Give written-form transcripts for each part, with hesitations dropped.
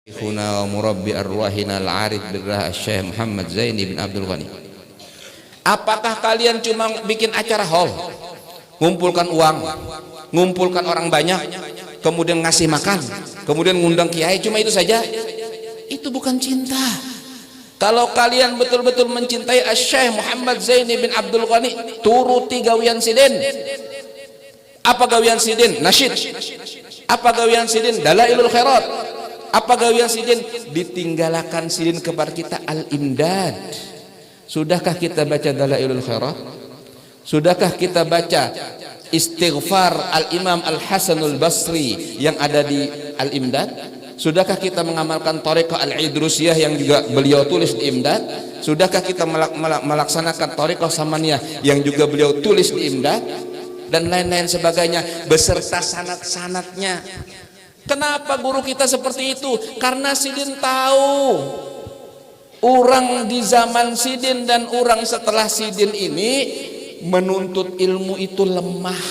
Syekhuna wa murabbi arwahina al-arif birrah Syekh Muhammad Zaini bin Abdul Ghani. Apakah kalian cuma bikin acara hall, ngumpulkan uang, ngumpulkan orang banyak, kemudian ngasih makan, kemudian ngundang kiai, cuma itu saja? Itu bukan cinta. Kalau kalian betul-betul mencintai Syekh Muhammad Zaini bin Abdul Ghani, turuti gawian sidin. Apa gawian sidin? Nasyid. Apa gawian sidin? Dalailul khairat. Apa gawian sidin? Ditinggalakan sidin kepada kita al-imdad. Sudahkah kita baca Dalailul khairat? Sudahkah kita baca istighfar al-imam al-Hasanul Basri yang ada di al-imdad? Sudahkah kita mengamalkan thariqah al-idrusiyah yang juga beliau tulis di imdad? Sudahkah kita melaksanakan thariqah samaniyah yang juga beliau tulis di imdad? Dan lain-lain sebagainya beserta sanad-sanadnya. Kenapa guru kita seperti itu? Karena sidin tahu orang di zaman sidin dan orang setelah sidin ini menuntut ilmu itu lemah.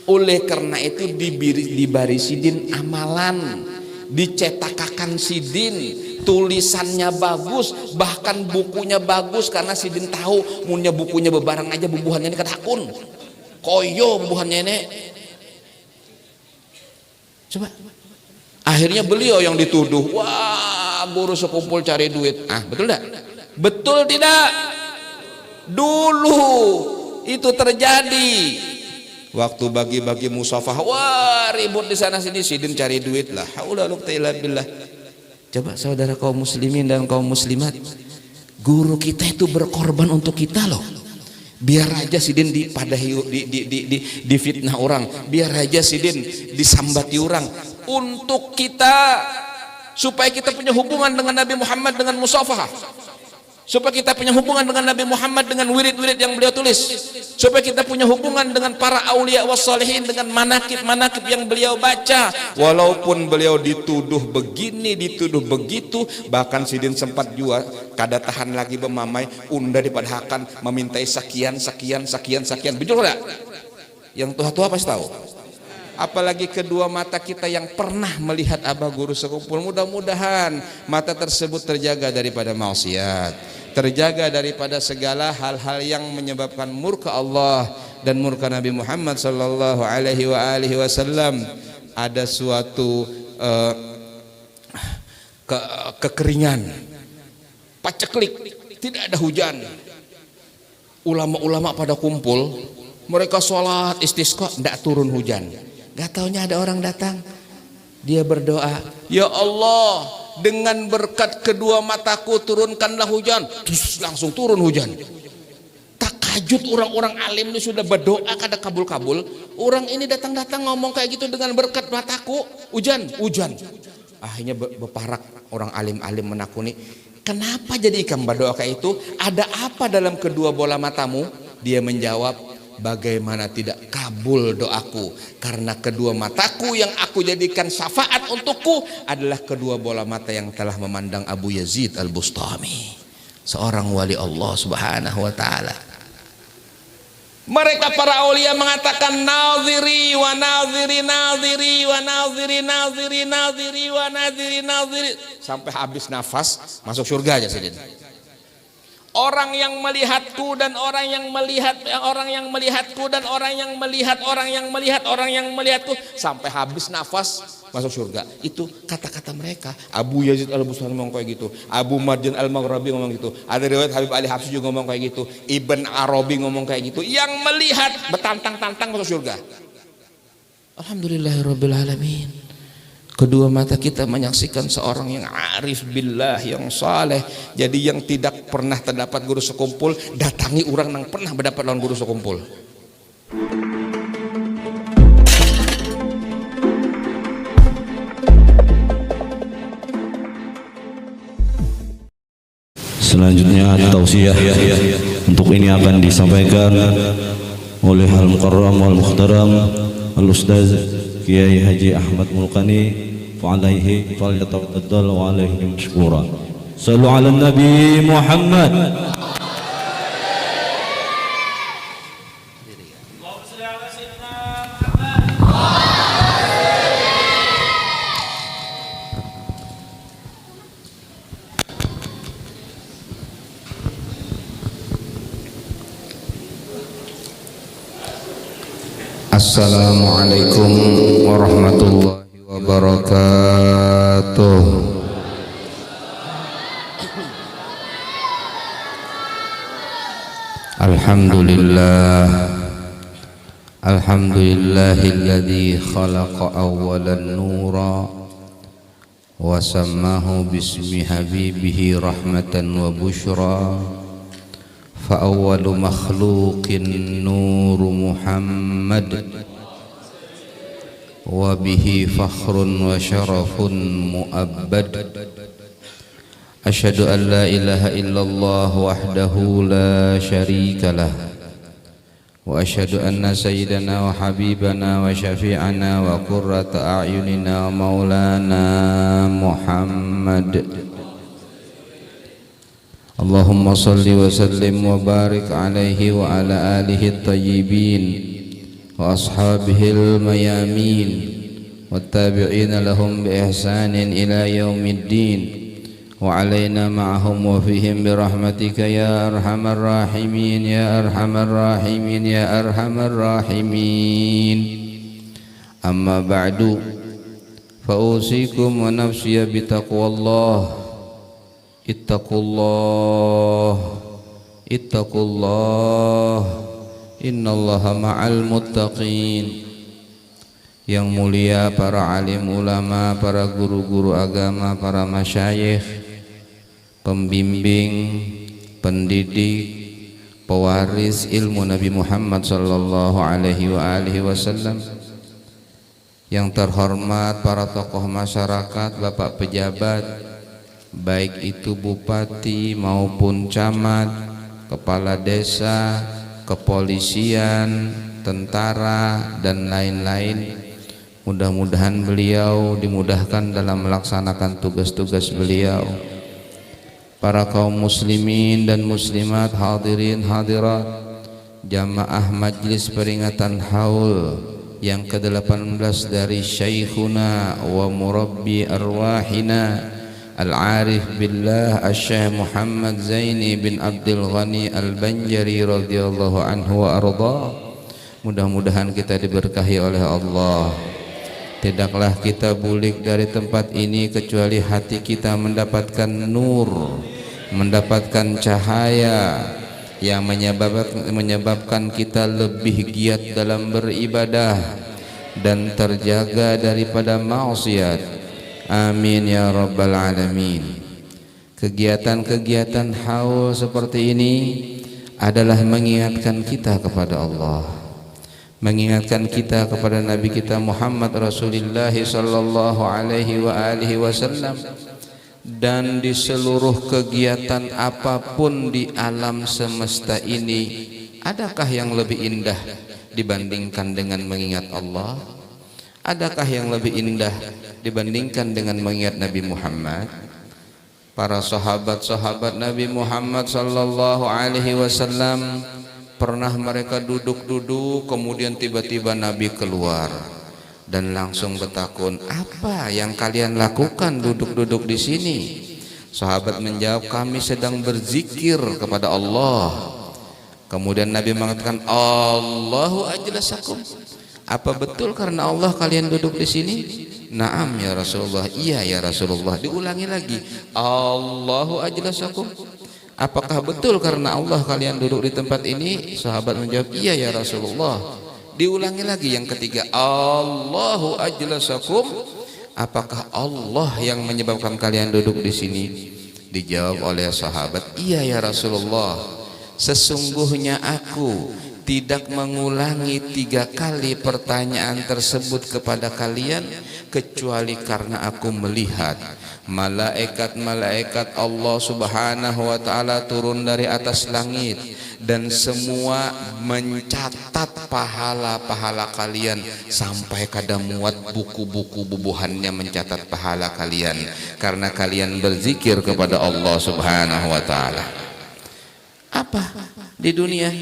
Oleh karena itu dibari sidin amalan, dicetakakan sidin, tulisannya bagus, bahkan bukunya bagus karena sidin tahu punya bukunya bebarang aja bubuhannya ini kadakun koyo bubuhannya ini. Coba akhirnya beliau yang dituduh, wah guru sekumpul cari duit. Betul tidak? Betul tidak? Dulu itu terjadi waktu bagi-bagi musafah, wah ribut di sana sini, sidin cari duit lah. Haula wala quwwata illa billah. Coba saudara kaum muslimin dan kaum muslimat, guru kita itu berkorban untuk kita loh. Biar aja sidin difitnah orang, biar aja sidin disambati orang, untuk kita supaya kita punya hubungan dengan Nabi Muhammad dengan musafahah, supaya kita punya hubungan dengan Nabi Muhammad dengan wirid-wirid yang beliau tulis, supaya kita punya hubungan dengan para aulia wassalihin dengan manakib-manakib yang beliau baca. Walaupun beliau dituduh begini, dituduh begitu, bahkan sidin sempat juga kada tahan lagi memamai, unda dipadahkan memintai sekian, betul tidak? Yang tua-tua pasti tahu. Apalagi kedua mata kita yang pernah melihat abah guru sekumpul, mudah-mudahan mata tersebut terjaga daripada maksiat, terjaga daripada segala hal-hal yang menyebabkan murka Allah dan murka Nabi Muhammad sallallahu alaihi wasallam. Ada suatu kekeringan, paceklik, tidak ada hujan, ulama-ulama pada kumpul, mereka sholat istisqa, tidak turun hujan. Gak taunya ada orang datang, dia berdoa, ya Allah, dengan berkat kedua mataku turunkanlah hujan. Terus langsung turun hujan. Takajud orang-orang alim ini sudah berdoa kada kabul-kabul, orang ini datang-datang ngomong kayak gitu, dengan berkat mataku hujan. Akhirnya beparak orang alim-alim menakuni, kenapa jadi ikam berdoa kayak itu? Ada apa dalam kedua bola matamu? Dia menjawab, bagaimana tidak kabul doaku, karena kedua mataku yang aku jadikan syafaat untukku adalah kedua bola mata yang telah memandang Abu Yazid Al-Bustami, seorang wali Allah subhanahu wa ta'ala. Mereka para aulia mengatakan naziri wa naziri, naziri wa naziri, naziri, naziri wa naziri, naziri, sampai habis nafas masuk surga aja sidin. Orang yang melihatku dan orang yang melihat, orang yang melihatku dan orang yang melihat, orang yang melihat, orang yang melihatku, sampai habis nafas masuk surga. Itu kata-kata mereka. Abu Yazid Al-Bustami ngomong kayak gitu, Abu Marjan Al-Maghrabi ngomong gitu, ada riwayat Habib Ali Habsyi juga ngomong kayak gitu, Ibn Arabi ngomong kayak gitu. Yang melihat bertantang-tantang masuk surga. Alhamdulillahirabbil alamin. Kedua mata kita menyaksikan seorang yang arif billah, yang saleh. Jadi yang tidak pernah terdapat guru sekumpul, datangi orang yang pernah mendapat lawan guru sekumpul. Selanjutnya tausiah untuk ini akan disampaikan oleh Al-Mukarram wal-Mukhtaram Al-Ustaz Kiai Haji Ahmad Mulkani, فعليه فليتفضل وعليه مشكورا. صلوا على النبي محمد. Assalamualaikum warahmatullahi wabarakatuh. Alhamdulillahilladzi khalaqa awwalan nura wa sammahu bismi habibihi rahmatan wa bushra. فأول مخلوق نور محمد وبه فخر وشرف مؤبد أشهد أن لا إله إلا الله وحده لا شريك له وأشهد أن سيدنا وحبيبنا وشفيعنا وقرة أعيننا مولانا محمد اللهم صل وسلم وبارك عليه وعلى آله الطيبين وأصحابه الميامين والتابعين لهم بإحسان إلى يوم الدين وعلينا معهم وفيهم برحمتك يا أرحم الراحمين يا أرحم الراحمين يا أرحم الراحمين. أما بعد فأوصيكم ونفسي بتقوى الله. Ittaqullah innallaha ma'al muttaqin. Yang mulia para alim ulama, para guru-guru agama, para masyayikh, pembimbing, pendidik, pewaris ilmu Nabi Muhammad sallallahu alaihi wasallam. Yang terhormat para tokoh masyarakat, bapak pejabat, baik itu bupati maupun camat, kepala desa, kepolisian, tentara dan lain-lain. Mudah-mudahan beliau dimudahkan dalam melaksanakan tugas-tugas beliau. Para kaum muslimin dan muslimat, hadirin hadirat, jamaah majlis peringatan haul yang ke-18 dari Syekhuna wa murabbi arwahina Al-Arif Billah Al-Syekh Muhammad Zaini bin Abdul Ghani Al-Banjari radhiyallahu anhu wa arda. Mudah-mudahan kita diberkahi oleh Allah. Tidaklah kita bulik dari tempat ini kecuali hati kita mendapatkan nur, mendapatkan cahaya yang menyebabkan kita lebih giat dalam beribadah dan terjaga daripada maksiat. Amin ya rabbal alamin. Kegiatan-kegiatan haul seperti ini adalah mengingatkan kita kepada Allah, mengingatkan kita kepada Nabi kita Muhammad Rasulullah sallallahu alaihi wasallam. Dan di seluruh kegiatan apapun di alam semesta ini, adakah yang lebih indah dibandingkan dengan mengingat Allah? Adakah yang lebih indah dibandingkan dengan mengingat Nabi Muhammad? Para sahabat-sahabat Nabi Muhammad sallallahu alaihi wasallam pernah mereka duduk-duduk, kemudian tiba-tiba Nabi keluar dan langsung bertakun, "Apa yang kalian lakukan duduk-duduk di sini?" Sahabat menjawab, "Kami sedang berzikir kepada Allah." Kemudian Nabi mengatakan, "Allahu ajlasakum." Apa betul karena Allah kalian duduk di sini? Naam ya Rasulullah. Iya ya Rasulullah. Diulangi lagi. Allahu ajlasakum. Apakah betul karena Allah kalian duduk di tempat ini? Sahabat menjawab, iya ya Rasulullah. Diulangi lagi yang ketiga. Allahu ajlasakum. Apakah Allah yang menyebabkan kalian duduk di sini? Dijawab oleh sahabat, iya ya Rasulullah. Sesungguhnya aku tidak mengulangi 3 kali pertanyaan tersebut kepada kalian kecuali karena aku melihat malaikat-malaikat Allah Subhanahu wa taala turun dari atas langit dan semua mencatat pahala-pahala kalian sampai kadang muat buku-buku bubuhannya mencatat pahala kalian karena kalian berzikir kepada Allah Subhanahu wa taala. Apa di dunia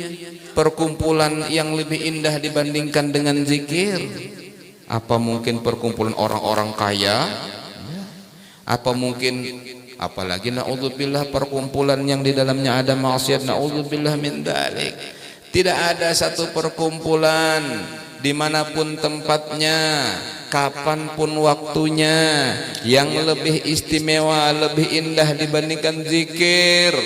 perkumpulan yang lebih indah dibandingkan dengan zikir? Apa mungkin perkumpulan orang-orang kaya? Apa mungkin, apalagi na'udzubillah perkumpulan yang di dalamnya ada maksiat, na'udzubillah min dzalik. Tidak ada satu perkumpulan dimanapun tempatnya, kapanpun waktunya. Yang lebih istimewa, lebih indah dibandingkan zikir,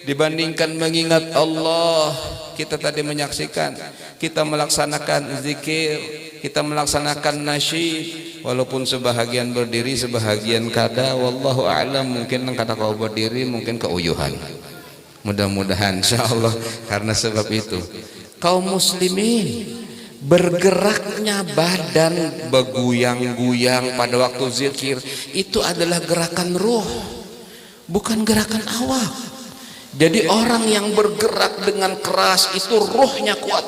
dibandingkan mengingat Allah. Kita tadi menyaksikan, kita melaksanakan zikir, kita melaksanakan nasyid, walaupun sebahagian berdiri, sebahagian kada, wallahu a'lam, mungkin kata kau berdiri, mungkin keuyuhan. Mudah-mudahan insyaallah. Karena sebab itu kaum muslimin, bergeraknya badan bergoyang-goyang pada waktu zikir itu adalah gerakan ruh, bukan gerakan awak. Jadi orang yang bergerak dengan keras itu ruhnya kuat,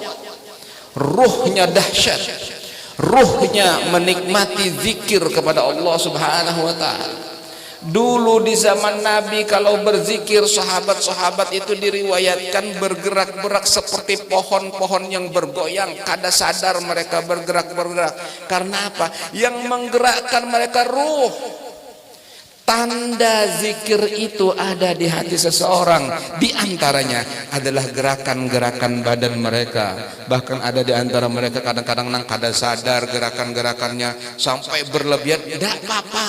ruhnya dahsyat, ruhnya menikmati zikir kepada Allah Subhanahu wa taala. Dulu di zaman Nabi kalau berzikir, sahabat-sahabat itu diriwayatkan bergerak-gerak seperti pohon-pohon yang bergoyang, kada sadar mereka bergerak-bergerak. Karena apa? Yang menggerakkan mereka ruh. Tanda zikir itu ada di hati seseorang. Di antaranya adalah gerakan-gerakan badan mereka. Bahkan ada di antara mereka kadang-kadang kada sadar gerakan-gerakannya sampai berlebihan. Tidak apa-apa.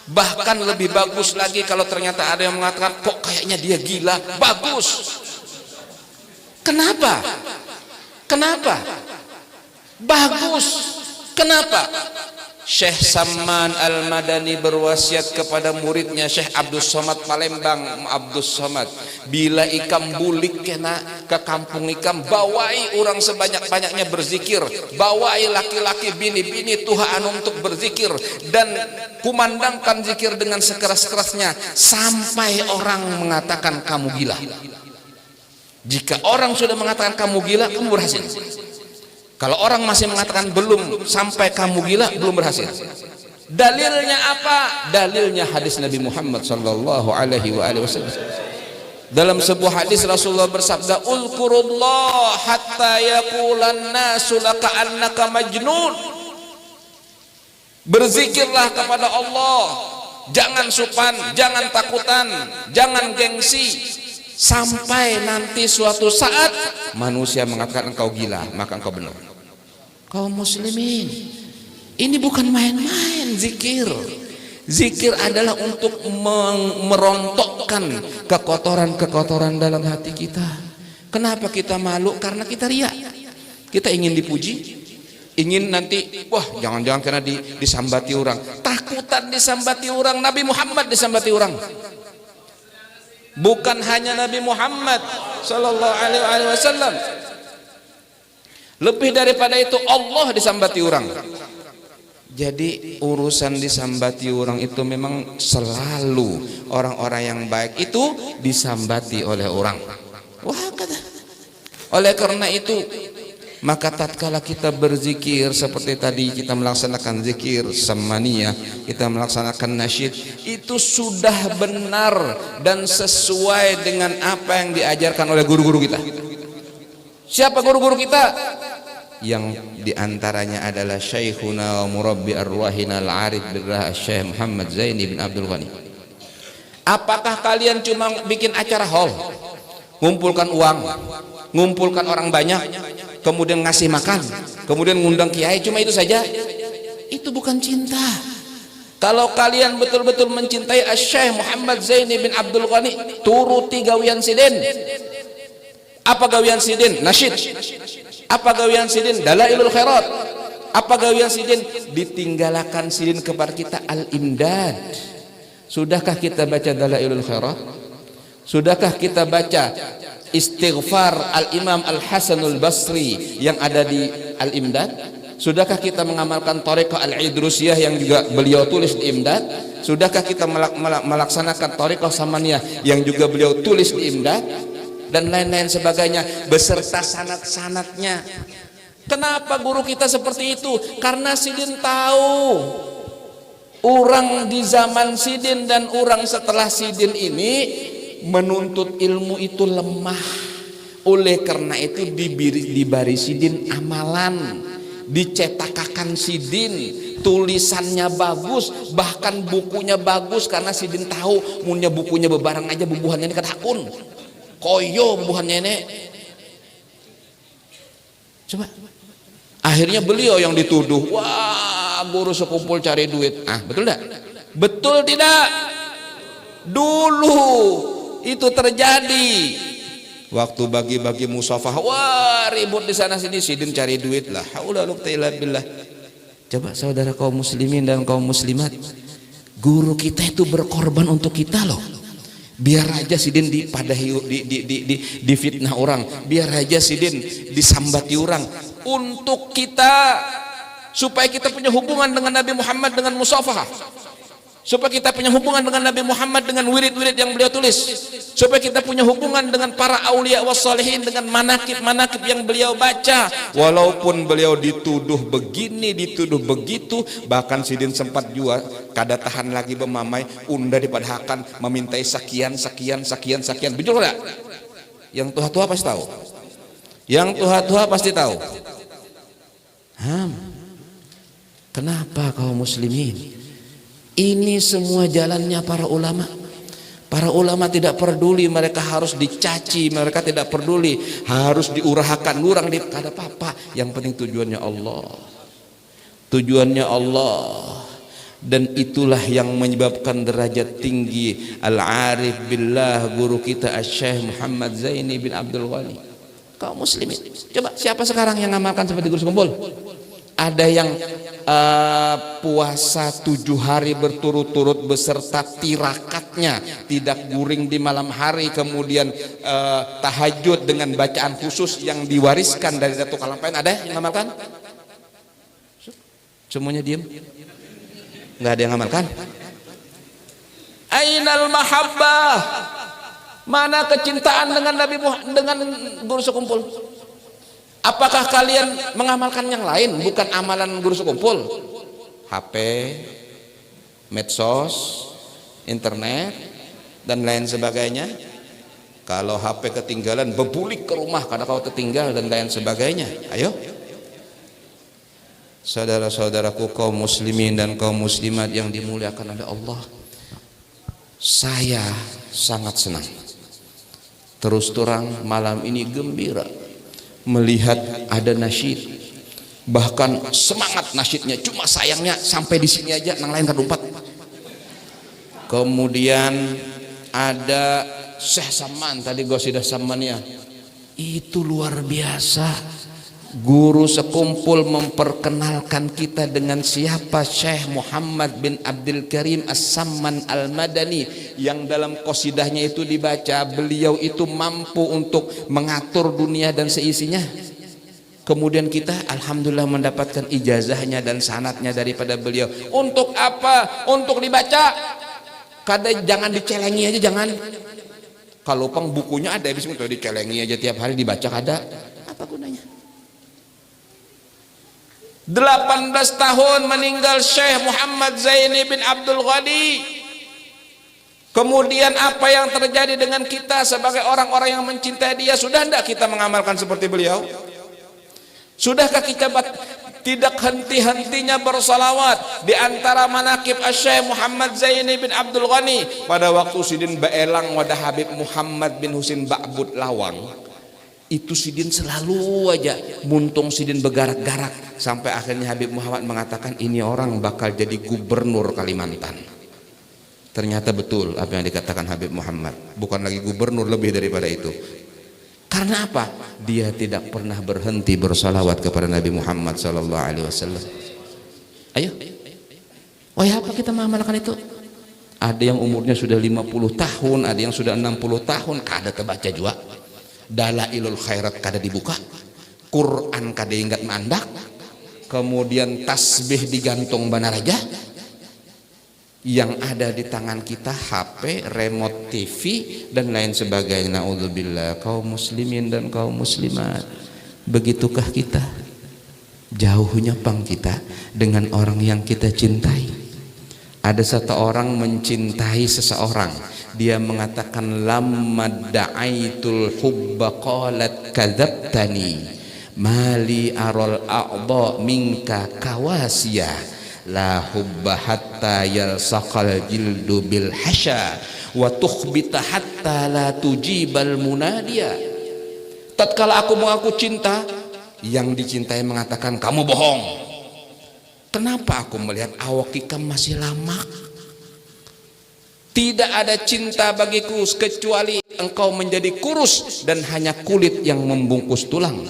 Bahkan lebih bagus lagi kalau ternyata ada yang mengatakan, kok kayaknya dia gila. Bagus. Kenapa? Kenapa? Bagus. Kenapa? Syekh Samman Al-Madani berwasiat kepada muridnya Syekh Abdus Somad Palembang. Abdus Somad, bila ikam bulik kena ke kampung ikam, bawai orang sebanyak-banyaknya berzikir, bawai laki-laki bini-bini Tuhan untuk berzikir, dan kumandangkan zikir dengan sekeras-kerasnya sampai orang mengatakan kamu gila. Jika orang sudah mengatakan kamu gila, kamu berhasil. Kalau orang masih mengatakan belum sampai kamu gila, belum berhasil. Dalilnya apa? Dalilnya hadis Nabi Muhammad sallallahu alaihi wasallam. Dalam sebuah hadis Rasulullah bersabda, "Ulkurullah hatta yaqulan nasu laka annaka majnun." Berzikirlah kepada Allah, jangan supan, jangan takutan, jangan gengsi, sampai nanti suatu saat manusia mengatakan engkau gila, maka engkau benar. Kaum muslimin, ini bukan main-main zikir. Zikir adalah untuk merontokkan kekotoran-kekotoran dalam hati kita. Kenapa kita malu? Karena kita riya. Kita ingin dipuji, ingin nanti, wah jangan-jangan karena disambati orang. Takutan disambati orang. Nabi Muhammad disambati orang. Bukan hanya Nabi Muhammad sallallahu alaihi wasallam. Lebih daripada itu, Allah disambati orang. Jadi urusan disambati orang itu memang selalu orang-orang yang baik itu disambati oleh orang. Wah, kata. Oleh karena itu, maka tatkala kita berzikir seperti tadi kita melaksanakan zikir samaniyah, kita melaksanakan nasyid, itu sudah benar dan sesuai dengan apa yang diajarkan oleh guru-guru kita. Siapa guru-guru kita? Yang diantaranya adalah Syekhuna wa Murabbi Arwahina Al-Arif Birrah Syekh Muhammad Zaini bin Abdul Ghani. Apakah kalian cuma bikin acara hall, ngumpulkan uang, ngumpulkan orang banyak, kemudian ngasih makan, kemudian ngundang kiai, cuma itu saja? Itu bukan cinta. Kalau kalian betul-betul mencintai Syekh Muhammad Zaini bin Abdul Ghani, turuti gawian sidin. Apa gawian sidin? Nasyid. Apa gawian sidin? Dalailul khairat. Apa gawian sidin? Ditinggalakan sidin kepada kita al-imdad. Sudahkah kita baca Dalailul khairat? Sudahkah kita baca istighfar al-Imam Al-Hasanul Basri yang ada di al-imdad? Sudahkah kita mengamalkan Thariqah Al-Idrusiyah yang juga beliau tulis di imdad? Sudahkah kita melaksanakan Thariqah Samaniyah yang juga beliau tulis di imdad? Dan lain-lain sebagainya beserta sanad-sanadnya. Kenapa guru kita seperti itu? Karena sidin tahu orang di zaman sidin dan orang setelah sidin ini menuntut ilmu itu lemah. Oleh karena itu diberi sidin amalan, dicetakakan sidin, tulisannya bagus, bahkan bukunya bagus, karena sidin tahu munnya bukunya bebarang aja bubuhannya ini kadakun koyo bubuhannya ini. Coba Akhirnya beliau yang dituduh, wah guru sekumpul cari duit. Betul tidak? Betul tidak? Dulu itu terjadi. Waktu bagi-bagi musafah, wah ribut di sana sini, sidin cari duit lah. Haula wala quwwata illa billah. Coba saudara kaum muslimin dan kaum muslimat, guru kita itu berkorban untuk kita loh. Biar aja sidin dipadahi, difitnah orang, biar aja sidin disambati orang, untuk kita, supaya kita punya hubungan dengan Nabi Muhammad dengan musafah, supaya kita punya hubungan dengan Nabi Muhammad dengan wirid-wirid yang beliau tulis, supaya kita punya hubungan dengan para aulia wassalihin dengan manakib-manakib yang beliau baca. Walaupun beliau dituduh begini, dituduh begitu, bahkan sidin sempat juga kada tahan lagi memamai, unda dipadahkan memintai sekian. Betul tidak? Yang tua-tua pasti tahu. Yang tua-tua pasti tahu. Kenapa kaum muslimin? Ini semua jalannya para ulama. Para ulama tidak peduli mereka harus dicaci, mereka tidak peduli harus diurahkan, lurang di kada apa-apa. Yang penting tujuannya Allah. Tujuannya Allah. Dan itulah yang menyebabkan derajat tinggi Al-Arif Billah guru kita Syekh Muhammad Zaini bin Abdul Ghani. Kaum muslimin, coba siapa sekarang yang ngamalkan seperti guru sekumpul? Ada yang puasa 7 hari berturut-turut beserta tirakatnya, tidak guring di malam hari, kemudian tahajud dengan bacaan khusus yang diwariskan dari Datuk Kalampain. Ada yang ngamalkan? Semuanya diam. Nggak ada yang ngamalkan. Ainal mahabbah, mana kecintaan dengan Nabi Muhammad, dengan guru sekumpul? Apakah kalian mengamalkan yang lain bukan amalan guru sekumpul? HP, medsos, internet dan lain sebagainya. Kalau HP ketinggalan, bebulik ke rumah karena kau tertinggal dan lain sebagainya. Ayo, saudara-saudaraku kaum muslimin dan kaum muslimat yang dimuliakan oleh Allah, saya sangat senang, terus terang malam ini gembira melihat ada nasyid, bahkan semangat nasyidnya, cuma sayangnya sampai di sini aja, nang lain kadumpat. Kemudian ada Syekh Saman, tadi gosidah Samannya itu luar biasa. Guru sekumpul memperkenalkan kita dengan siapa? Syekh Muhammad bin Abdul Karim As-Samman Al-Madani, yang dalam qasidahnya itu dibaca beliau itu mampu untuk mengatur dunia dan seisinya. Kemudian kita alhamdulillah mendapatkan ijazahnya dan sanadnya daripada beliau. Untuk apa? Untuk dibaca. Jangan dicelengi aja, jangan. Kalau pang bukunya ada, bisa dicelengi aja tiap hari dibaca, kada. Apa gunanya? 18 tahun meninggal Syekh Muhammad Zaini bin Abdul Ghani. Kemudian apa yang terjadi dengan kita sebagai orang-orang yang mencintai dia? Sudah tidak kita mengamalkan seperti beliau? Sudahkah kita tidak henti-hentinya bersalawat? Di antara manakib Syekh Muhammad Zaini bin Abdul Ghani, pada waktu sidin Baelang wadah Habib Muhammad bin Husin Ba'bud Lawang, itu sidin selalu aja muntung sidin bergarak-garak, sampai akhirnya Habib Muhammad mengatakan ini orang bakal jadi gubernur Kalimantan. Ternyata betul apa yang dikatakan Habib Muhammad, bukan lagi gubernur, lebih daripada itu. Karena apa? Dia tidak pernah berhenti bersalawat kepada Nabi Muhammad sallallahu alaihi wasallam. Ayo, apa kita mengamalkan itu? Ada yang umurnya sudah 50 tahun, ada yang sudah 60 tahun, kada terbaca juga. Dalailul khairat kada dibuka, Quran kada ingat mandak, kemudian tasbih digantung banaraja. Yang ada di tangan kita HP, remote TV dan lain sebagainya. Naudzubillah. Kaum muslimin dan kaum muslimat, begitukah kita? Jauhnya pang kita dengan orang yang kita cintai. Ada satu orang mencintai seseorang, dia mengatakan lamma da'aitul hubba qalat kadzabtani mali aral a'dha minka kawasiyah la hubba hatta yalsaqal jildu bil hasya wa tukhbita hatta la tujibal munadiya. Tatkala aku mengaku cinta, Yang dicintai mengatakan kamu bohong. Kenapa aku melihat awak kamu masih lama? Tidak ada cinta bagiku kecuali engkau menjadi kurus dan hanya kulit yang membungkus tulang.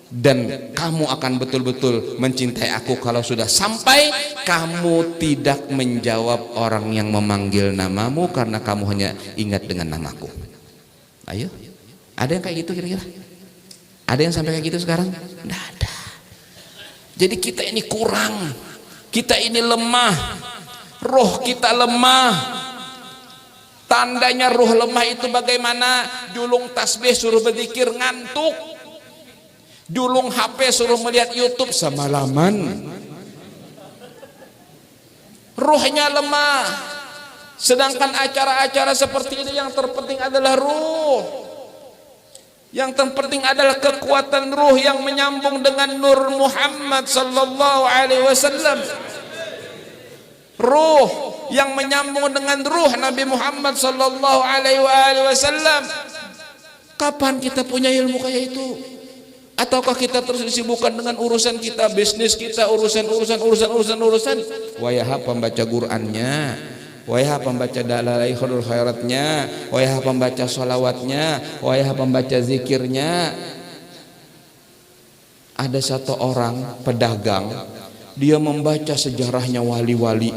Dan kamu akan betul-betul mencintai aku kalau sudah sampai kamu tidak menjawab orang yang memanggil namamu karena kamu hanya ingat dengan namaku. Ayo, ada yang kayak gitu kira-kira? Ada yang sampai kayak gitu sekarang? Tidak ada. Jadi kita ini kurang, kita ini lemah, roh kita lemah. Tandanya ruh lemah itu bagaimana? Julung tasbih suruh berzikir ngantuk, julung HP suruh melihat YouTube semalaman, ruhnya lemah. Sedangkan acara-acara seperti ini yang terpenting adalah ruh, yang terpenting adalah kekuatan ruh yang menyambung dengan nur Muhammad sallallahu alaihi wasallam, ruh yang menyambung dengan ruh Nabi Muhammad sallallahu alaihi wasallam. Kapan kita punya ilmu kayak itu? Ataukah kita terus disibukkan dengan urusan kita, bisnis kita, urusan. Wayah pembaca Qur'annya, wayah pembaca dalailul khairatnya, wayah pembaca sholawatnya, wayah pembaca zikirnya. Ada satu orang pedagang, dia membaca sejarahnya wali-wali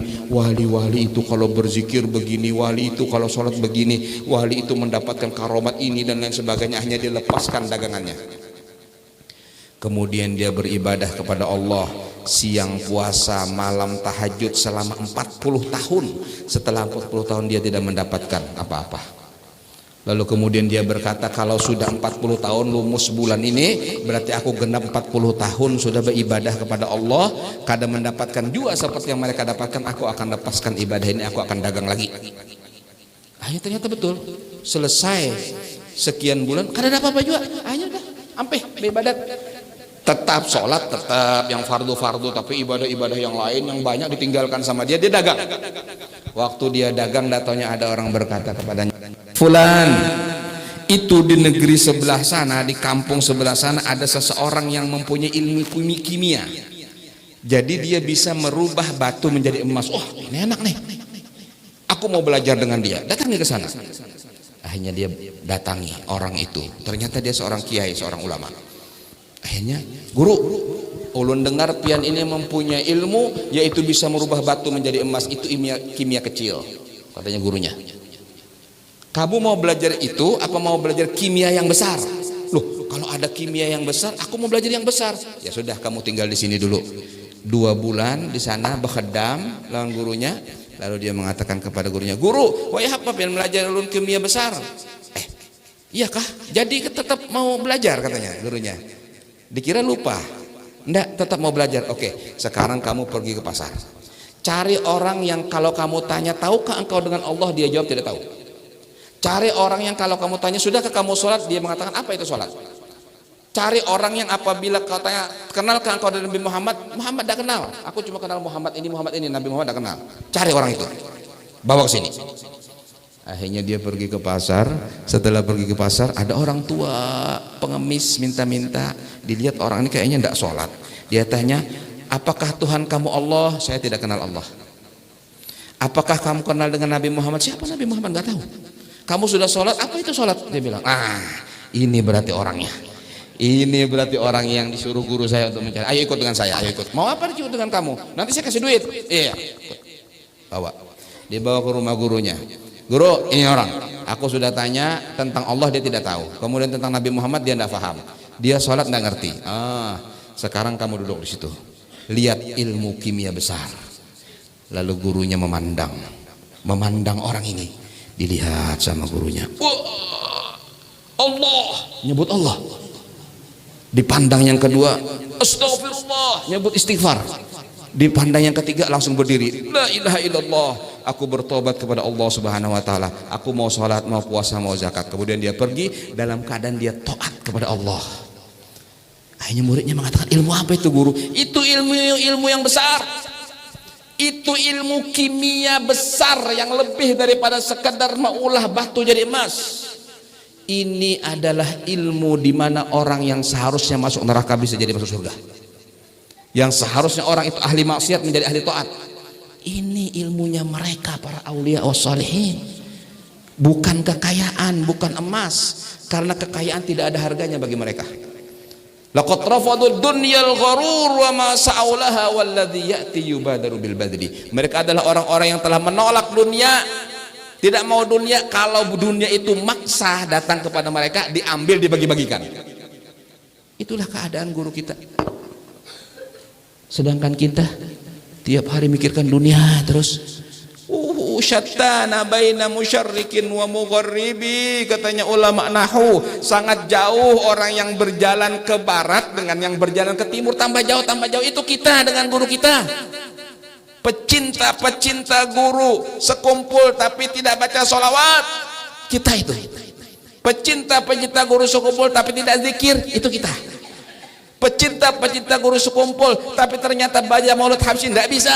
itu kalau berzikir begini, wali itu kalau sholat begini, wali itu mendapatkan karomat ini dan lain sebagainya. Akhirnya dia lepaskan dagangannya, kemudian dia beribadah kepada Allah, siang puasa, malam tahajud selama 40 tahun. Setelah 40 tahun dia tidak mendapatkan apa-apa. Lalu kemudian dia berkata, kalau sudah 40 tahun lumus bulan ini, berarti aku genap 40 tahun sudah beribadah kepada Allah, kadang mendapatkan juga seperti yang mereka dapatkan. Aku akan lepaskan ibadah ini, aku akan dagang lagi. Akhirnya ternyata betul, selesai sekian bulan kada dapat apa juga. Akhirnya dah ampe beribadat, tetap sholat, tetap yang fardu-fardu, tapi ibadah-ibadah yang lain yang banyak ditinggalkan sama dia. Dia dagang. Waktu dia dagang, datanya ada orang berkata kepadanya, Fulan, itu di negeri sebelah sana, di kampung sebelah sana ada seseorang yang mempunyai ilmu kimia. Jadi dia bisa merubah batu menjadi emas. Oh, ini enak nih, aku mau belajar dengan dia. Datangi ke sana. Akhirnya dia datangi orang itu. Ternyata dia seorang kiai, seorang ulama. Akhirnya, guru, ulun dengar pian ini mempunyai ilmu, yaitu bisa merubah batu menjadi emas. Itu kimia kecil, katanya gurunya. Kamu mau belajar itu apa mau belajar kimia yang besar? Loh, kalau ada kimia yang besar, aku mau belajar yang besar. Ya sudah, kamu tinggal di sini dulu 2 bulan di sana berkhidam lawan gurunya. Lalu dia mengatakan kepada gurunya, Guru, wah apa pengen belajar ulun kimia besar? Iya kah? Jadi tetap mau belajar, katanya gurunya. Dikira lupa. Enggak, tetap mau belajar. Oke, sekarang kamu pergi ke pasar, cari orang yang kalau kamu tanya, tahukah engkau dengan Allah? Dia jawab tidak tahu. Cari orang yang kalau kamu tanya, sudahkah kamu sholat? Dia mengatakan, apa itu sholat? Cari orang yang apabila kau tanya, kenalkah engkau dengan Nabi Muhammad? Muhammad tidak kenal. Aku cuma kenal Muhammad ini, Nabi Muhammad tidak kenal. Cari orang itu, bawa ke sini. Akhirnya dia pergi ke pasar. Setelah pergi ke pasar, ada orang tua pengemis minta-minta. Dilihat orang ini kayaknya tidak sholat. Dia tanya, apakah Tuhan kamu Allah? Saya tidak kenal Allah. Apakah kamu kenal dengan Nabi Muhammad? Siapa Nabi Muhammad? Nggak tahu. Kamu sudah sholat? Apa itu sholat? Dia bilang, ini berarti orangnya. Ini berarti orang yang disuruh guru saya untuk mencari. Ayo ikut dengan saya, ayo ikut. Mau apa ikut dengan kamu? Nanti saya kasih duit. Iya, ikut. Bawa. Dibawa ke rumah gurunya. Guru, ini orang. Aku sudah tanya tentang Allah, dia tidak tahu. Kemudian tentang Nabi Muhammad dia tidak paham. Dia sholat tidak ngerti. Sekarang kamu duduk di situ. Lihat ilmu kimia besar. Lalu gurunya memandang orang ini. Dilihat sama gurunya. Allah, nyebut Allah. Dipandang yang kedua, astagfirullah, nyebut istighfar. Dipandang yang ketiga, langsung berdiri. La ilaha illallah, aku bertobat kepada Allah Subhanahu wa taala. Aku mau sholat, mau puasa, mau zakat. Kemudian dia pergi dalam keadaan dia taat kepada Allah. Akhirnya muridnya mengatakan, ilmu apa itu guru? Itu ilmu yang besar. Itu ilmu kimia besar yang lebih daripada sekedar mengolah batu jadi emas. Ini adalah ilmu di mana orang yang seharusnya masuk neraka bisa jadi masuk surga. Yang seharusnya orang itu ahli maksiat menjadi ahli taat. Ini ilmunya mereka para aulia wassalihin. Bukan kekayaan, bukan emas, karena kekayaan tidak ada harganya bagi mereka. Laqad rafadud dunyal gharur wa ma sa'ulaha walladzi ya'ti yubadaru bil badli. Mereka adalah orang-orang yang telah menolak dunia, tidak mau dunia. Kalau dunia itu maksa datang kepada mereka, diambil, dibagi-bagikan. Itulah keadaan guru kita. Sedangkan kita tiap hari mikirkan dunia terus. Syattana baina musyarrikin wa mugharribi, katanya ulama nahwu. Sangat jauh orang yang berjalan ke barat dengan yang berjalan ke timur, tambah jauh. Itu kita dengan guru kita. Pecinta guru sekumpul tapi tidak baca sholawat, kita itu. Pecinta guru sekumpul tapi tidak zikir, itu kita. Pecinta guru sekumpul tapi ternyata baca maulid habsyin, tidak bisa.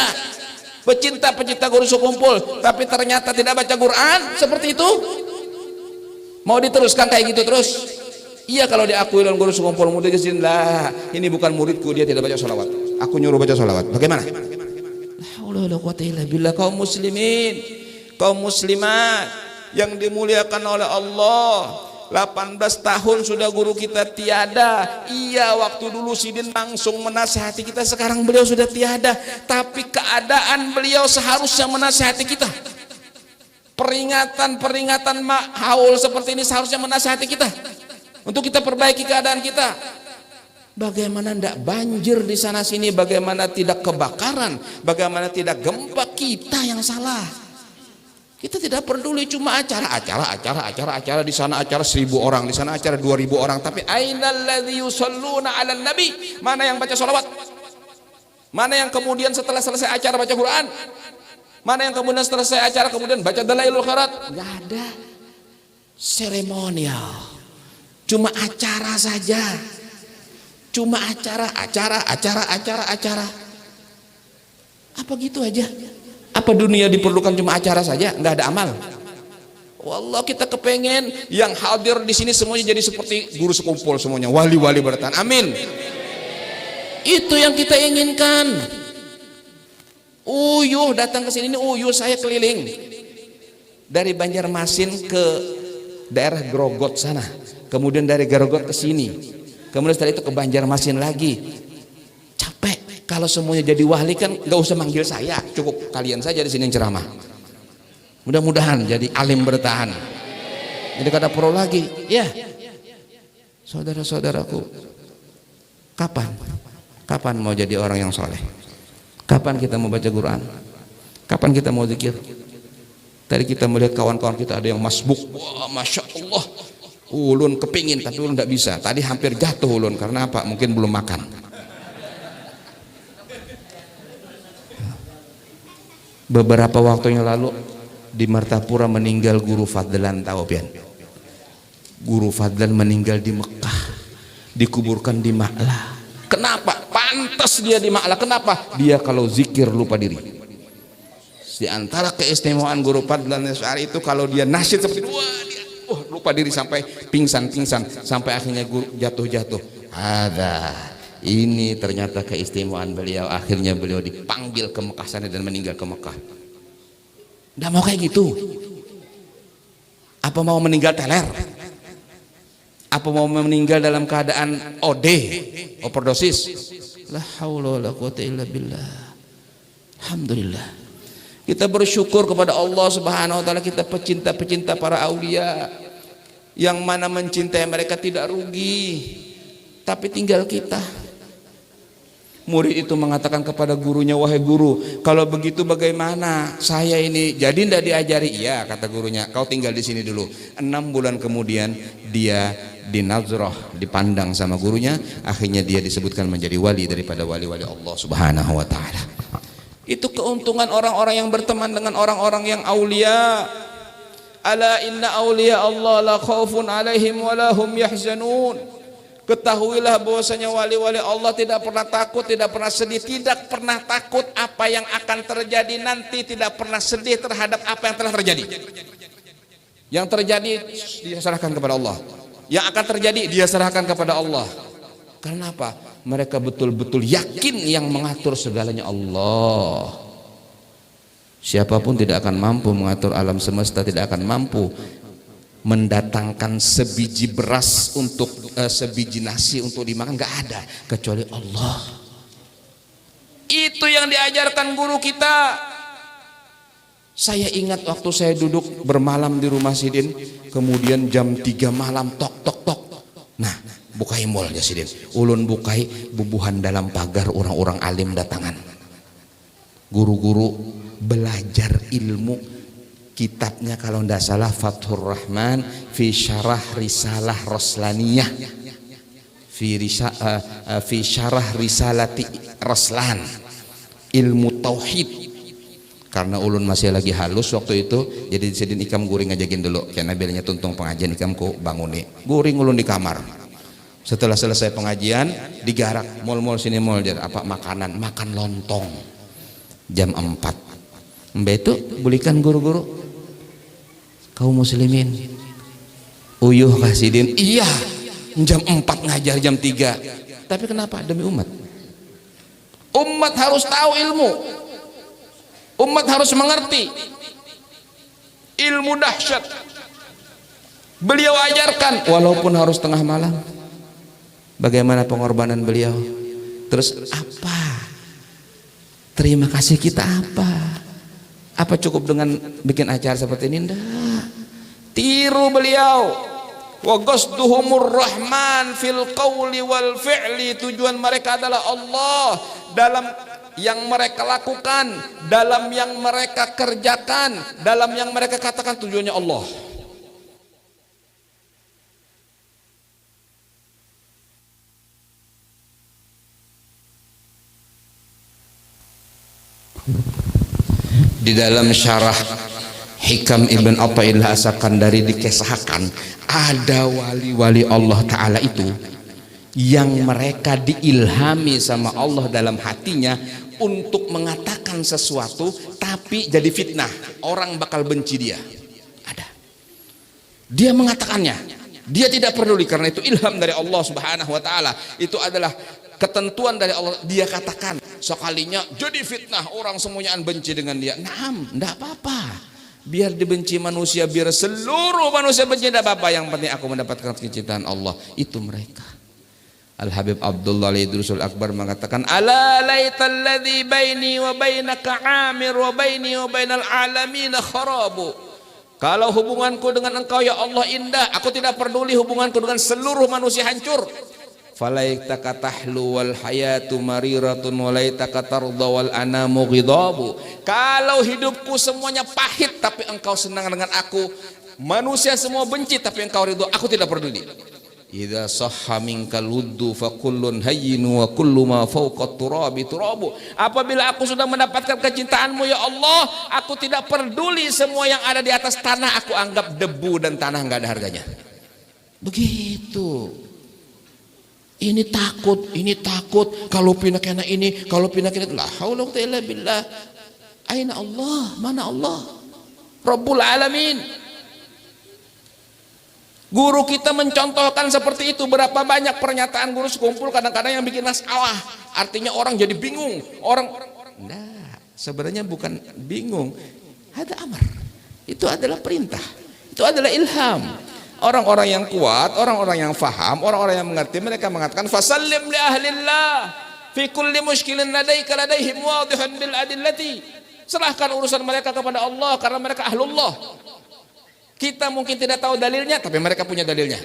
Pecinta guru sekumpul tapi ternyata tidak baca Quran, seperti itu. Mau diteruskan kayak gitu terus? Iya, kalau diakui oleh guru sekumpul murid kesini, lah ini bukan muridku, dia tidak baca sholawat, aku nyuruh baca sholawat, bagaimana? Bila kaum muslimin, kaum muslimat yang dimuliakan oleh Allah, 18 tahun sudah guru kita tiada. Iya, waktu dulu Sidin langsung menasihati kita, sekarang beliau sudah tiada, tapi keadaan beliau seharusnya menasihati kita. Peringatan haul seperti ini seharusnya menasihati kita untuk kita perbaiki keadaan kita. Bagaimana tidak banjir di sana sini, bagaimana tidak kebakaran, bagaimana tidak gempa, kita yang salah. Kita tidak peduli, cuma acara di sana acara 1000 orang, di sana acara 2000 orang, tapi ainal ladzi yusalluna 'alan nabi? Mana yang baca sholawat? Mana yang kemudian setelah selesai acara baca Quran? Mana yang kemudian selesai acara kemudian baca Dalailul Khairat? Enggak ada. Seremonial. Cuma acara saja. Cuma acara. Apa gitu aja? Apa dunia diperlukan cuma acara saja, nggak ada amal? Wallah, kita kepengen yang hadir di sini semuanya jadi seperti guru sekumpul, semuanya wali-wali bertahan. Amin. Itu yang kita inginkan. Uyuh datang ke sini, saya keliling dari Banjarmasin ke daerah Grogot sana, kemudian dari Grogot ke sini, kemudian setelah itu ke Banjarmasin lagi. Capek. Kalau semuanya jadi wali kan nggak usah manggil saya, cukup kalian saja di sini yang ceramah. Mudah-mudahan jadi alim bertahan. Jadi kata pro lagi, ya saudara-saudaraku, kapan mau jadi orang yang soleh? Kapan kita mau baca Quran? Kapan kita mau zikir? Tadi kita melihat kawan-kawan kita ada yang masbuk, wah masya Allah, ulun kepingin tapi ulun tidak bisa. Tadi hampir jatuh ulun, karena apa? Mungkin belum makan. Beberapa waktu yang lalu di Martapura meninggal Guru Fadlan, tahu pian? Guru Fadlan meninggal di Mekah, dikuburkan di Ma'la. Kenapa? Pantas dia di Ma'la. Kenapa? Dia kalau zikir lupa diri. Di antara keistimewaan Guru Fadlan Asy'ari itu kalau dia nasyid seperti itu, wah dia lupa diri sampai pingsan, sampai akhirnya guru jatuh. Ada. Ini ternyata keistimewaan beliau. Akhirnya beliau dipanggil ke Mekah sana dan meninggal ke Mekah. Nggak mau kayak gitu. Apa mau meninggal teler? Apa mau meninggal dalam keadaan OD, overdosis? La haula wala quwata illa billah. Alhamdulillah. Kita bersyukur kepada Allah Subhanahu wa taala, kita pecinta para aulia yang mana mencintai mereka tidak rugi. Tapi tinggal kita. Murid itu mengatakan kepada gurunya, wahai guru, kalau begitu bagaimana? Saya ini jadi tidak diajari. Iya, kata gurunya, kau tinggal di sini dulu. 6 bulan kemudian dia dinazroh, dipandang sama gurunya. Akhirnya dia disebutkan menjadi wali daripada wali-wali Allah Subhanahu wa ta'ala. Itu keuntungan orang-orang yang berteman dengan orang-orang yang aulia. Ala inna aulia Allah la khaufun alaihim wa lahum yahzanun. Ketahuilah bahwasanya wali-wali Allah tidak pernah takut, tidak pernah sedih, tidak pernah takut apa yang akan terjadi nanti, tidak pernah sedih terhadap apa yang telah terjadi. Yang terjadi dia serahkan kepada Allah. Yang akan terjadi dia serahkan kepada Allah. Karena apa? Mereka betul-betul yakin yang mengatur segalanya Allah. Siapapun tidak akan mampu mengatur alam semesta, tidak akan mampu mendatangkan sebiji beras untuk sebiji nasi untuk dimakan, nggak ada kecuali Allah. Itu yang diajarkan guru kita. Saya ingat waktu saya duduk bermalam di rumah Sidin, kemudian jam 3 malam tok tok tok. Nah, bukai mall ya Sidin. Ulun bukai bubuhan dalam pagar, orang-orang alim datangan. Guru-guru belajar ilmu, kitabnya kalau tidak salah Fathur Rahman fi syarah risalah Roslaniyah, fi syarah risalati Roslan, ilmu tauhid. Karena ulun masih lagi halus waktu itu, jadi Sidin ikam guring ngajakin dulu karena bilangnya tuntung pengajian ikam ku banguni guring ulun di kamar. Setelah selesai pengajian digarak mall sini mall dia apa makanan, makan lontong jam 4. Mbak itu bulikan guru-guru kaum muslimin uyuh kah Sidin? Iya, jam 4 ngajar jam 3. Tapi kenapa? Demi umat. Umat harus tahu ilmu, umat harus mengerti ilmu dahsyat. Beliau ajarkan walaupun harus tengah malam. Bagaimana pengorbanan beliau? Terus apa terima kasih kita apa? Apa cukup dengan bikin acara seperti ini? Enggak. Tiru beliau. Wa qasduhumur rahman fil qawli wal fi'li. Tujuan mereka adalah Allah dalam yang mereka lakukan, dalam yang mereka kerjakan, dalam yang mereka katakan, tujuannya Allah. Di dalam syarah Hikam Ibn Athaillah As-Sakandari dikisahkan ada wali-wali Allah Ta'ala itu yang mereka diilhami sama Allah dalam hatinya untuk mengatakan sesuatu tapi jadi fitnah, orang bakal benci dia. Ada, dia mengatakannya, dia tidak peduli karena itu ilham dari Allah Subhanahu wa Ta'ala, itu adalah ketentuan dari Allah. Dia katakan sekalinya jadi fitnah, orang semuanya benci dengan dia. Naam, enggak apa-apa, biar dibenci manusia, biar seluruh manusia benci, enggak apa-apa, yang penting aku mendapatkan kecintaan Allah. Itu mereka. Al-Habib Abdullah Al-Idrusul Akbar mengatakan, ala laitalladzi baini wa bainaka amir wa baini wa bainal alamin kharabu. Kalau hubunganku dengan engkau ya Allah indah, aku tidak peduli hubunganku dengan seluruh manusia hancur. Falaitaka tahlu wal hayatu mariratun walaitaka tarda wal anamu ghidabu. Kalau hidupku semuanya pahit tapi engkau senang dengan aku, manusia semua benci tapi engkau ridho, aku tidak peduli. Idza sahha minkal wuddu fa kullun hayyinu wa kullu ma fawqa turabi turabu. Apabila aku sudah mendapatkan kecintaanmu ya Allah, aku tidak peduli semua yang ada di atas tanah, aku anggap debu dan tanah enggak ada harganya. Begitu. Ini takut, kalau pindah kena ini, kalau pindah kena la haula wala quwwata illa billah. Aina Allah? Mana Allah? Rabbul alamin. Guru kita mencontohkan seperti itu. Berapa banyak pernyataan guru sekumpul kadang-kadang yang bikin masalah. Artinya orang jadi bingung. Nah, sebenarnya bukan bingung. Ada amar. Itu adalah perintah. Itu adalah ilham. Orang-orang yang kuat, orang-orang yang faham, orang-orang yang mengerti, mereka mengatakan fasallim li ahlillah fi kulli mushkilin ladaika ladaihim wadihun bil adillati. Serahkan urusan mereka kepada Allah karena mereka ahlullah. Kita mungkin tidak tahu dalilnya, tapi mereka punya dalilnya.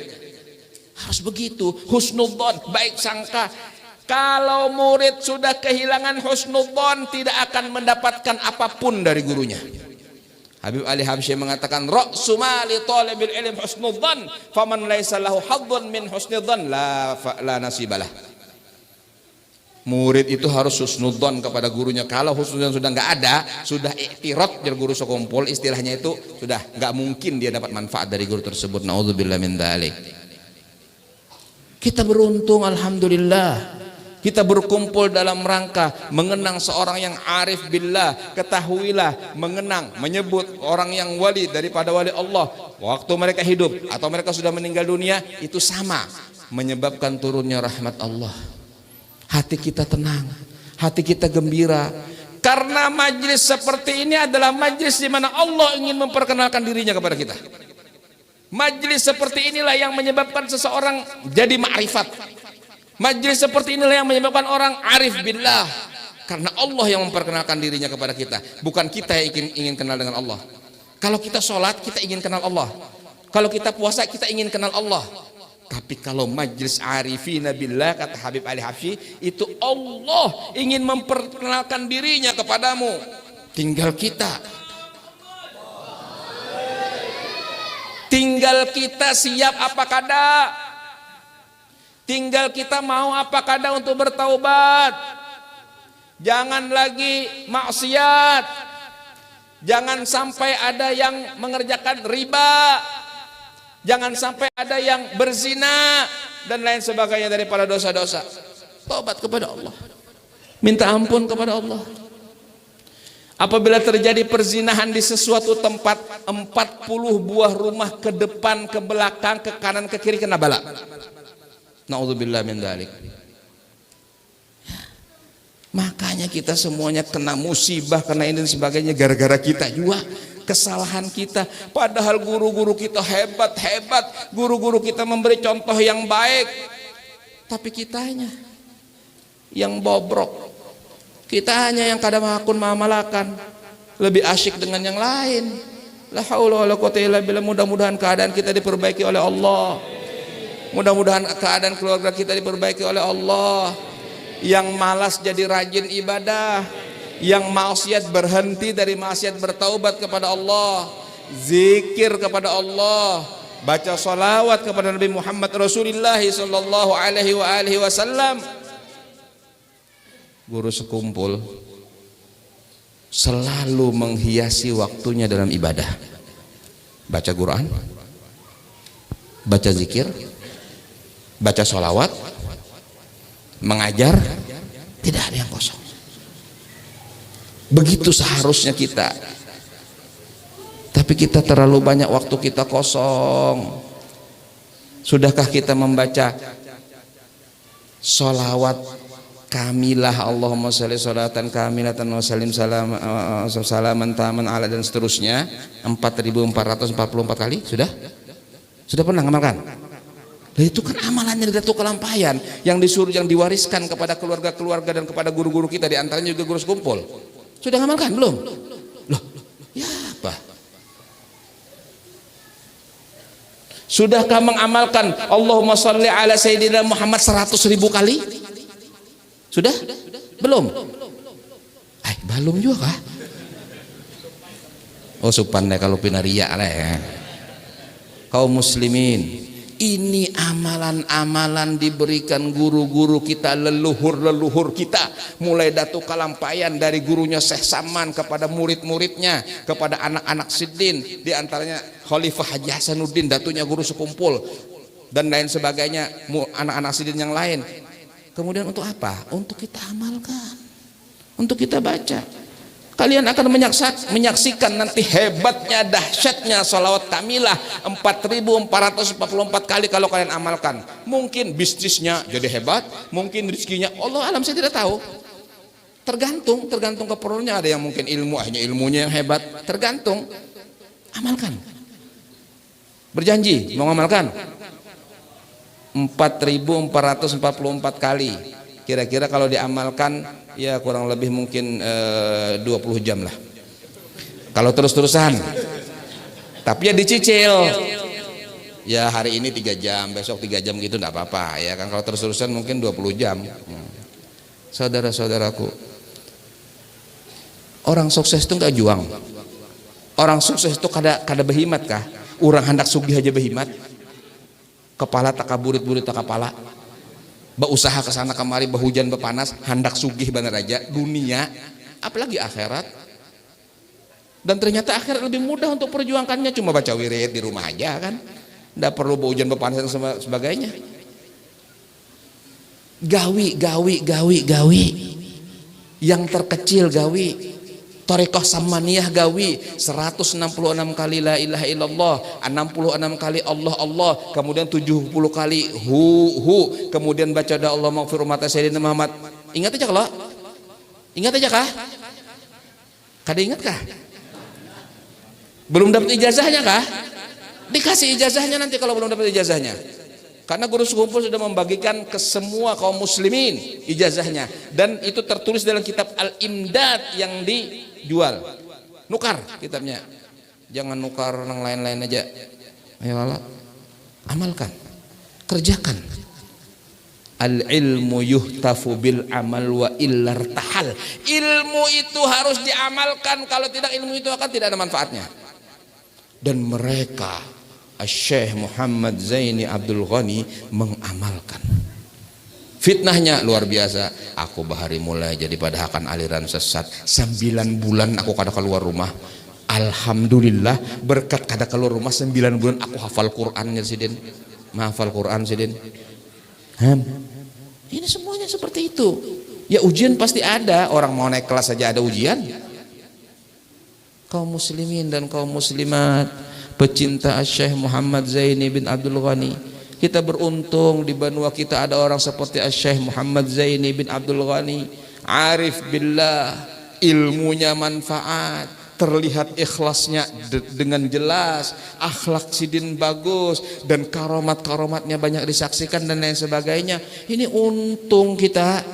Harus begitu. Husnudzon, baik sangka. Kalau murid sudah kehilangan husnudzon, tidak akan mendapatkan apapun dari gurunya. Habib Ali Habsyi mengatakan, ra'su mali talibil ilm husnudzon, faman laisa lahu hadzun min husnudzon la nasibalah. Murid itu harus husnudzon kepada gurunya. Kalau husnudzon sudah nggak ada, sudah iktirad dari guru sekumpul, istilahnya itu sudah nggak mungkin dia dapat manfaat dari guru tersebut. Naudzubillah min dzalik. Kita beruntung, alhamdulillah. Kita berkumpul dalam rangka mengenang seorang yang arif billah. Ketahuilah, mengenang, menyebut orang yang wali daripada wali Allah waktu mereka hidup atau mereka sudah meninggal dunia, itu sama menyebabkan turunnya rahmat Allah. Hati kita tenang, hati kita gembira, karena majlis seperti ini adalah majlis di mana Allah ingin memperkenalkan dirinya kepada kita. Majlis seperti inilah yang menyebabkan seseorang jadi ma'rifat. Majlis seperti inilah yang menyebabkan orang arif billah, karena Allah yang memperkenalkan dirinya kepada kita, bukan kita yang ingin kenal dengan Allah. Kalau kita sholat, kita ingin kenal Allah. Kalau kita puasa, kita ingin kenal Allah. Tapi kalau majlis arifina billah, kata Habib Ali Hafsi, itu Allah ingin memperkenalkan dirinya kepadamu. Tinggal kita siap apa kada, tinggal kita mau apa kada untuk bertaubat. Jangan lagi maksiat, jangan sampai ada yang mengerjakan riba, jangan sampai ada yang berzina dan lain sebagainya daripada dosa-dosa. Taubat kepada Allah, minta ampun kepada Allah. Apabila terjadi perzinahan di sesuatu tempat, 40 buah rumah ke depan, ke belakang, ke kanan, ke kiri kena bala. Na'udzubillah min dzalik. Makanya kita semuanya kena musibah, kena ini dan sebagainya gara-gara kita juga, kesalahan kita. Padahal guru-guru kita hebat-hebat, guru-guru kita memberi contoh yang baik, tapi kitanya yang bobrok. Kita hanya yang kadang mengaku mamalakan, lebih asyik dengan yang lain. La haula wala quwwata illa billah. Mudah-mudahan keadaan kita diperbaiki oleh Allah. Mudah-mudahan keadaan keluarga kita diperbaiki oleh Allah. Yang malas jadi rajin ibadah, yang maksiat berhenti dari maksiat, bertaubat kepada Allah, zikir kepada Allah, baca salawat kepada Nabi Muhammad Rasulullah sallallahu alaihi wasallam. Guru sekumpul selalu menghiasi waktunya dalam ibadah, baca Quran, baca zikir, baca sholawat, mengajar, tidak ada yang kosong. Begitu seharusnya kita, tapi kita terlalu banyak waktu kita kosong. Sudahkah kita membaca sholawat kamilah, Allahumma sholli sholatan kamilatan wa salim salaman taman ala dan seterusnya 4444 kali? Sudah pernah ngamalkan? Nah, itu kan amalannya dari Datuk Kelampayan yang disuruh, yang diwariskan kepada keluarga-keluarga dan kepada guru-guru kita, diantaranya juga guru sekumpul. Sudah ngamalkan belum? Loh, ya apa? Sudahkah mengamalkan Allahumma sholli ala sayyidina Muhammad 100.000 kali? Sudah? Belum? Belum juga kah? Oh supandai kalau pinaria lah ya. Kaum muslimin, ini amalan-amalan diberikan guru-guru kita, leluhur-leluhur kita, mulai Datuk Kalampayan dari gurunya Syekh Saman kepada murid-muridnya, kepada anak-anak Siddin, diantaranya Khalifah Haji Hasanuddin, datunya guru sekumpul dan lain sebagainya, anak-anak Siddin yang lain. Kemudian untuk apa? Untuk kita amalkan, untuk kita baca. Kalian akan menyaksikan nanti hebatnya, dahsyatnya sholawat kamilah 4444 kali kalau kalian amalkan. Mungkin bisnisnya jadi hebat, mungkin rezekinya Allah alam, saya tidak tahu. Tergantung keperluannya. Ada yang mungkin hanya ilmunya yang hebat, tergantung. Amalkan. Berjanji mau ngamalkan 4444 kali. Kira-kira kalau diamalkan ya kurang lebih mungkin 20 jam lah kalau terus-terusan. Tapi ya dicicil, ya hari ini 3 jam, besok 3 jam gitu, enggak apa-apa ya kan. Kalau terus-terusan mungkin 20 jam. Saudara-saudaraku, orang sukses itu enggak juang. Orang sukses itu kada behimat kah? Orang hendak sugih aja behimat, kepala tak kaburit-burit tak kepala, berusaha ke sana kemari, berhujan berpanas, hendak sugih bener aja dunia, apalagi akhirat. Dan ternyata akhirat lebih mudah untuk perjuangkannya, cuma baca wirid di rumah aja kan, tidak perlu berhujan berpanas dan sebagainya. gawi. Yang terkecil gawi. Thariqah Samaniyah gawi 166 kali la ilaha illallah, 66 kali Allah Allah, kemudian 70 kali hu, kemudian baca doa Allah maghfir umat Sayyidina Muhammad. Ingat aja kalau? Ingat aja kah? Kada ingat kah? Belum dapat ijazahnya kah? Dikasih ijazahnya nanti kalau belum dapat ijazahnya. Karena guru sekumpul sudah membagikan ke semua kaum muslimin ijazahnya, dan itu tertulis dalam kitab Al-Imdad yang dijual. Nukar kitabnya, jangan nukar yang lain-lain aja. Ayo Allah, amalkan, kerjakan. Al-ilmu yuhtafu bil amal wa illar tahal. Ilmu itu harus diamalkan, kalau tidak ilmu itu akan tidak ada manfaatnya. Dan mereka Syekh Muhammad Zaini Abdul Ghani mengamalkan. Fitnahnya luar biasa. Aku bahari mulai jadi pada akan aliran sesat 9 bulan aku kada keluar rumah. Alhamdulillah berkat kada keluar rumah 9 bulan aku hafal Qur'annya sidin. Menghafal Qur'an sidin. Ini semuanya seperti itu. Ya ujian pasti ada, orang mau naik kelas saja ada ujian. Kaum muslimin dan kaum muslimat, pecinta Syekh Muhammad Zaini bin Abdul Ghani, kita beruntung di benua kita ada orang seperti Syekh Muhammad Zaini bin Abdul Ghani, arif billah, ilmunya manfaat, terlihat ikhlasnya dengan jelas, akhlak sidin bagus, dan karomat-karomatnya banyak disaksikan dan lain sebagainya. Ini untung kita.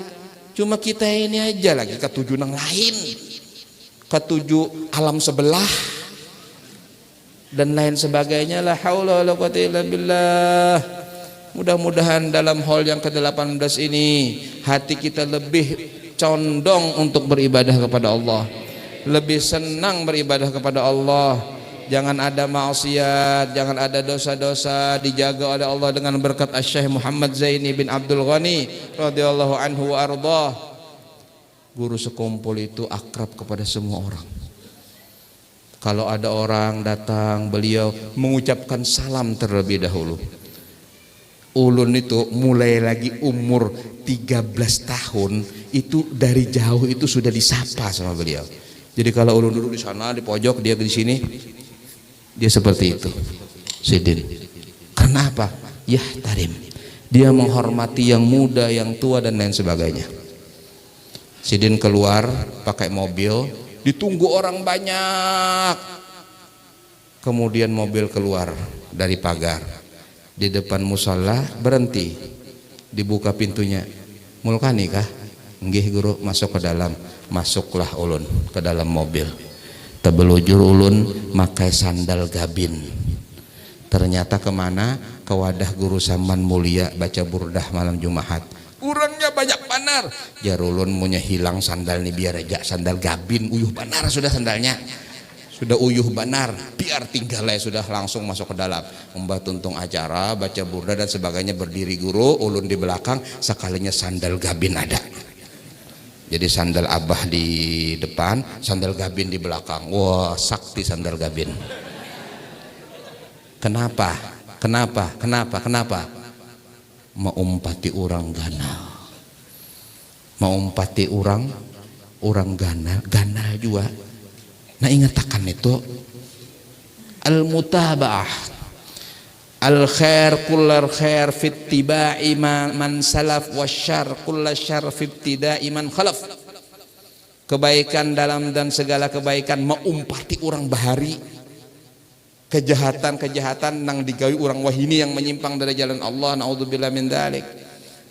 Cuma kita ini aja lagi ketujuh nang lain, ketujuh alam sebelah dan lain sebagainya. La haula wala quwata illa billah. Mudah-mudahan dalam hall yang ke-18 ini hati kita lebih condong untuk beribadah kepada Allah, lebih senang beribadah kepada Allah. Jangan ada maksiat, jangan ada dosa-dosa, dijaga oleh Allah dengan berkat Syekh Muhammad Zaini bin Abdul Ghani radhiyallahu anhu wa ardhah. Guru sekumpul itu akrab kepada semua orang. Kalau ada orang datang, beliau mengucapkan salam terlebih dahulu. Ulun itu mulai lagi umur 13 tahun itu dari jauh itu sudah disapa sama beliau. Jadi kalau ulun duduk di sana di pojok, dia di sini, dia seperti itu. Sidin. Karena apa? Yahtarim. Dia menghormati yang muda, yang tua dan lain sebagainya. Sidin keluar pakai mobil, ditunggu orang banyak. Kemudian mobil keluar dari pagar, di depan musola berhenti, dibuka pintunya. Mulkani kah? Nggih guru, masuk ke dalam. Masuklah ulun ke dalam mobil. Tebelujur ulun makai sandal gabin. Ternyata kemana? Ke wadah guru Saman Mulia baca burdah malam Jumat. Kurangnya banyak banar. Jarulun punya hilang sandal nih, biar aja sandal gabin uyuh banar sudah sandalnya. Sudah uyuh banar, biar tinggal sudah langsung masuk ke dalam. Mbah tuntung acara, baca burda dan sebagainya, berdiri guru, ulun di belakang, sekalinya sandal gabin ada. Jadi sandal abah di depan, sandal gabin di belakang. Wah, sakti sandal gabin. Kenapa? Maumpati orang ganal. Maumpati orang ganal juga. Nah ingatakan itu al-mutaba'ah al-khair kullar khair fittiba'i man salaf wasyarr kullar syarr fittida'i man khalaf. Kebaikan dalam dan segala kebaikan maumpati orang bahari. Kejahatan-kejahatan nang digawi orang wahini yang menyimpang dari jalan Allah, naudzubillah min dzalik.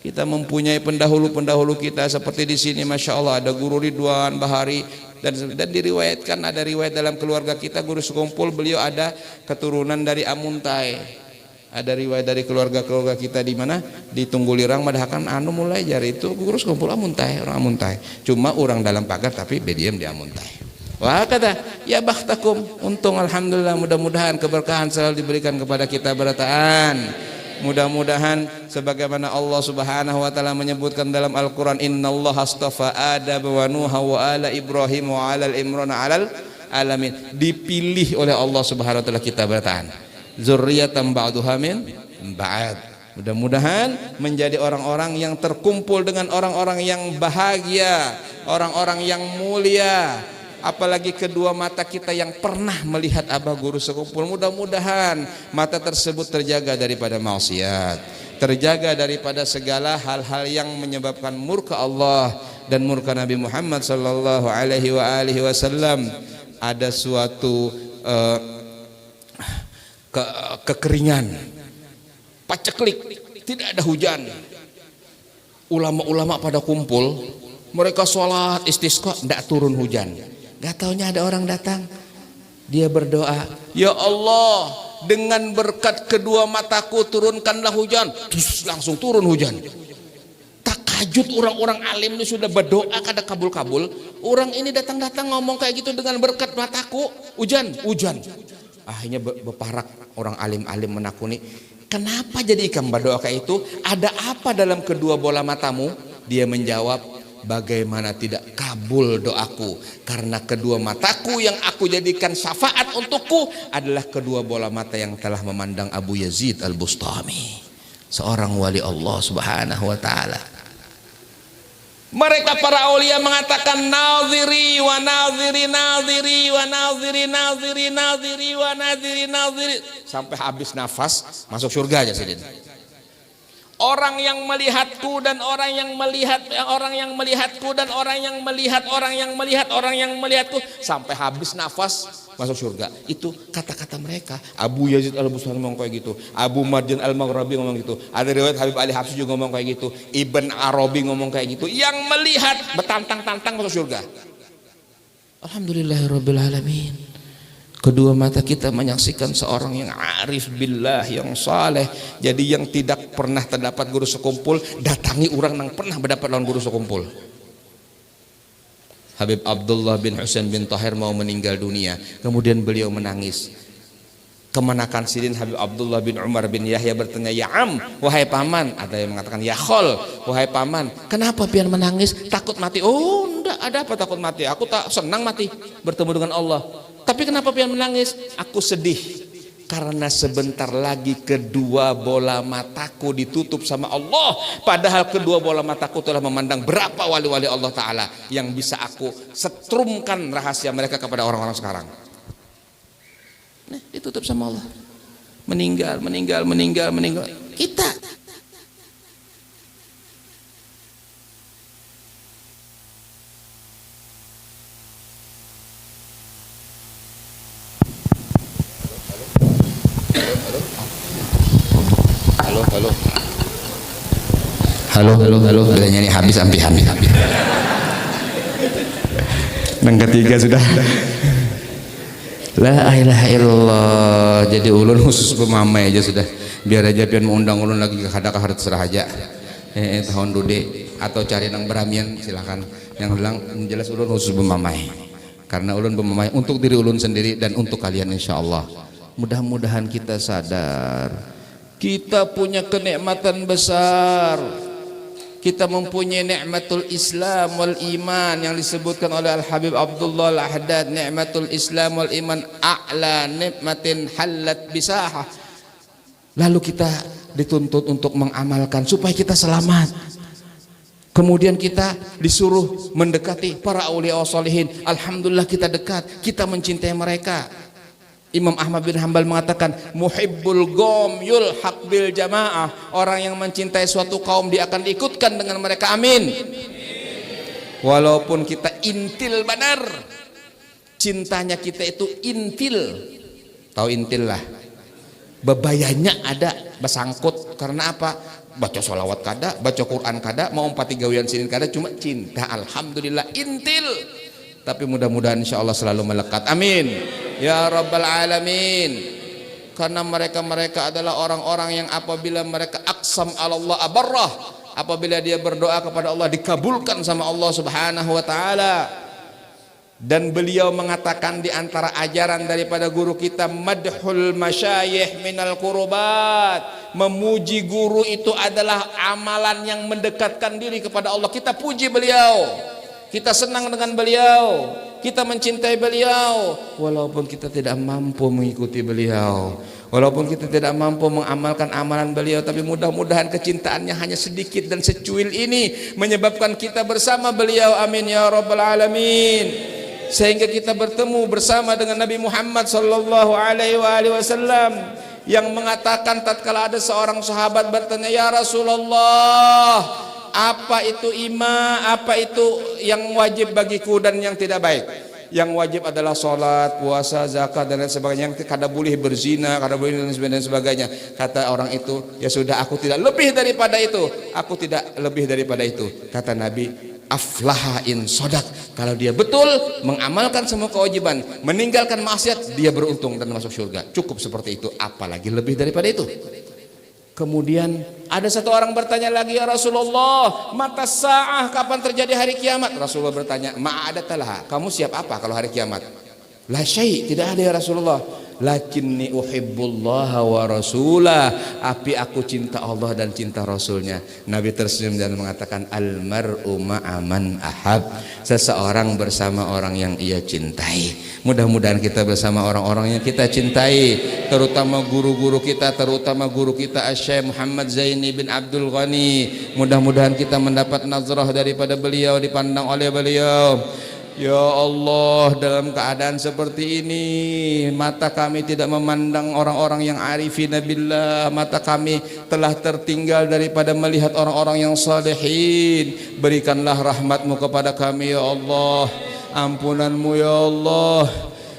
Kita mempunyai pendahulu-pendahulu kita seperti di sini, masya Allah ada guru Ridwan Bahari, dan diriwayatkan ada riwayat dalam keluarga kita guru sekumpul beliau ada keturunan dari Amuntai. Ada riwayat dari keluarga kita di mana di Tunggulirang madahakan mulai jari itu guru sekumpul Amuntai, orang Amuntai. Cuma orang dalam pagar tapi bediam di Amuntai. Wah kata ya bakhtakum, untung alhamdulillah, mudah-mudahan keberkahan selalu diberikan kepada kita berataan. Mudah-mudahan sebagaimana Allah Subhanahu wa taala menyebutkan dalam Al-Qur'an, innallaha astafa Adam wa Nuha wa ala Ibrahim wa ala Imran alal alamin. Dipilih oleh Allah Subhanahu wa taala kita berataan. Zurriyatan ba'duha min ba'd. Mudah-mudahan menjadi orang-orang yang terkumpul dengan orang-orang yang bahagia, orang-orang yang mulia. Apalagi kedua mata kita yang pernah melihat Abah Guru sekumpul, mudah-mudahan mata tersebut terjaga daripada maksiat, terjaga daripada segala hal-hal yang menyebabkan murka Allah dan murka Nabi Muhammad sallallahu alaihi wasallam. Ada suatu kekeringan, paceklik, tidak ada hujan. Ulama-ulama pada kumpul, mereka sholat istisqa, tidak turun hujan. Gak taunya ada orang datang, dia berdoa, ya Allah, dengan berkat kedua mataku turunkanlah hujan. Terus langsung turun hujan. Takjub orang-orang alim ini sudah berdoa kada kabul-kabul, orang ini datang-datang ngomong kayak gitu, dengan berkat mataku hujan. Akhirnya berparak orang alim-alim menakuni, kenapa jadi ikam berdoa kayak itu? Ada apa dalam kedua bola matamu? Dia menjawab, bagaimana tidak kabul doaku, karena kedua mataku yang aku jadikan syafaat untukku adalah kedua bola mata yang telah memandang Abu Yazid Al-Bustami, seorang wali Allah subhanahu wa ta'ala. Mereka para aulia mengatakan naziri wa naziri naziri wa naziri naziri naziri wa naziri naziri, sampai habis nafas masuk surga aja sidin. Orang yang melihatku dan orang yang melihat orang yang melihatku dan orang yang melihat orang yang melihat orang yang melihatku, sampai habis nafas masuk surga. Itu kata-kata mereka. Abu Yazid Al-Bustami ngomong kayak gitu, Abu Marjan Al-Maghribi ngomong gitu, ada riwayat Habib Ali Habsyi juga ngomong kayak gitu, Ibn Arabi ngomong kayak gitu. Yang melihat bertantang-tantang masuk surga. Alhamdulillahirabbil alamin. Kedua mata kita menyaksikan seorang yang arif billah, yang saleh. Jadi yang tidak pernah terdapat guru sekumpul, datangi orang yang pernah mendapat lawan guru sekumpul. Habib Abdullah bin Husain bin Tahir mau meninggal dunia, kemudian beliau menangis. Kemenakan sidin Habib Abdullah bin Umar bin Yahya bertanya, ya am, wahai paman. Ada yang mengatakan, ya khol, wahai paman, kenapa pian menangis? Takut mati? Oh enggak, ada apa takut mati? Aku tak senang mati bertemu dengan Allah. Tapi kenapa pian menangis? Aku sedih karena sebentar lagi kedua bola mataku ditutup sama Allah. Padahal kedua bola mataku telah memandang berapa wali-wali Allah Ta'ala yang bisa aku setrumkan rahasia mereka kepada orang-orang sekarang. Nah, ditutup sama Allah. Meninggal. Kita Halo, bilangnya ini habis. Yang ketiga sudah. La ilaha illallah. Jadi ulun khusus pemamai aja sudah. Biar aja pian mengundang ulun lagi ke kadakah harus serah aja. Tahun dude atau cari nang beramian silakan. Yang bilang jelas ulun khusus pemamai. Karena ulun pemamai untuk diri ulun sendiri dan untuk kalian insyaallah. Mudah-mudahan kita sadar kita punya kenikmatan besar. Kita mempunyai nikmatul Islam wal iman yang disebutkan oleh Al-Habib Abdullah Al-Haddad, nikmatul Islam wal iman a'la nikmatin halat bisaha. Lalu kita dituntut untuk mengamalkan supaya kita selamat. Kemudian kita disuruh mendekati para aulia sholihin. Alhamdulillah kita dekat, kita mencintai mereka. Imam Ahmad bin Hanbal mengatakan, muhibbul gom yulhaq bil jamaah. Orang yang mencintai suatu kaum dia akan diikutkan dengan mereka. Amin. Walaupun kita intil benar, cintanya kita itu intil. Tahu intil lah, bebayanya ada, bersangkut. Karena apa? Baca sholawat kada, baca Quran kada, mau 4 gawian sinin kada, cuma cinta. Alhamdulillah intil. Tapi mudah-mudahan insyaallah selalu melekat. Amin ya rabbal alamin. Karena mereka adalah orang-orang yang apabila mereka aqsam ala Allah abarrah, apabila dia berdoa kepada Allah dikabulkan sama Allah subhanahu wa ta'ala. Dan beliau mengatakan di antara ajaran daripada guru kita, madhul masyayikh minal qurubat. Memuji guru itu adalah amalan yang mendekatkan diri kepada Allah. Kita puji beliau, kita senang dengan beliau, kita mencintai beliau, walaupun kita tidak mampu mengikuti beliau, Walaupun kita tidak mampu mengamalkan amalan beliau, tapi mudah-mudahan kecintaannya hanya sedikit dan secuil ini menyebabkan kita bersama beliau. Amin ya rabbal alamin. Sehingga kita bertemu bersama dengan Nabi Muhammad sallallahu alaihi wasallam yang mengatakan tatkala ada seorang sahabat bertanya, "Ya Rasulullah, apa itu ima? Apa itu yang wajib bagiku dan yang tidak baik?" Yang wajib adalah sholat, puasa, zakat dan lain sebagainya. Yang kada boleh berzina, kada boleh dan sebagainya. Kata orang itu, ya sudah, aku tidak lebih daripada itu. Aku tidak lebih daripada itu. Kata Nabi, aflaha in sodak. Kalau dia betul mengamalkan semua kewajiban, meninggalkan maksiat, dia beruntung dan masuk surga. Cukup seperti itu, apalagi lebih daripada itu. Kemudian ada satu orang bertanya lagi, "Ya Rasulullah, mata sa'ah, kapan terjadi hari kiamat?" Rasulullah bertanya, "Ma'adatalah, kamu siap apa kalau hari kiamat?" "La syai', tidak ada ya Rasulullah. Lakinni uhibbullaha wa rasulah, api aku cinta Allah dan cinta Rasulnya." Nabi tersenyum dan mengatakan, "Al-mar'u ma'aman ahab." Seseorang bersama orang yang ia cintai. Mudah-mudahan kita bersama orang-orang yang kita cintai, terutama guru-guru kita, terutama guru kita Syekh Muhammad Zaini bin Abdul Ghani. Mudah-mudahan kita mendapat nazrah daripada beliau, dipandang oleh beliau. Ya Allah, dalam keadaan seperti ini mata kami tidak memandang orang-orang yang arifina billah, mata kami telah tertinggal daripada melihat orang-orang yang salihin. Berikanlah rahmatmu kepada kami ya Allah, ampunanmu ya Allah,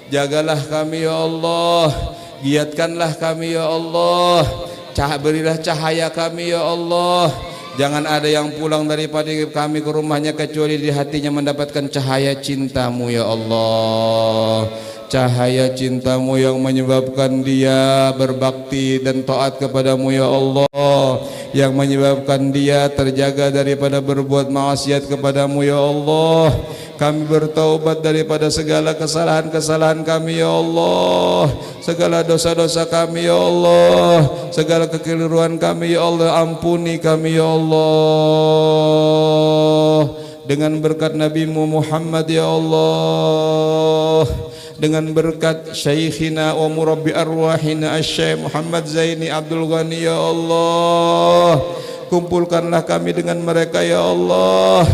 jagalah kami ya Allah, giatkanlah kami ya Allah, berilah cahaya kami ya Allah. Jangan ada yang pulang daripada kami ke rumahnya kecuali di hatinya mendapatkan cahaya cintamu ya Allah. Cahaya cintamu yang menyebabkan dia berbakti dan taat kepadamu ya Allah, yang menyebabkan dia terjaga daripada berbuat maksiat kepadamu ya Allah. Kami bertaubat daripada segala kesalahan-kesalahan kami ya Allah, segala dosa-dosa kami ya Allah, segala kekeliruan kami ya Allah, ampuni kami ya Allah. Dengan berkat Nabi-Mu Muhammad ya Allah, dengan berkat Syekhina wa murabbi arwahina Syekh Muhammad Zaini Abdul Ghani ya Allah, kumpulkanlah kami dengan mereka ya Allah.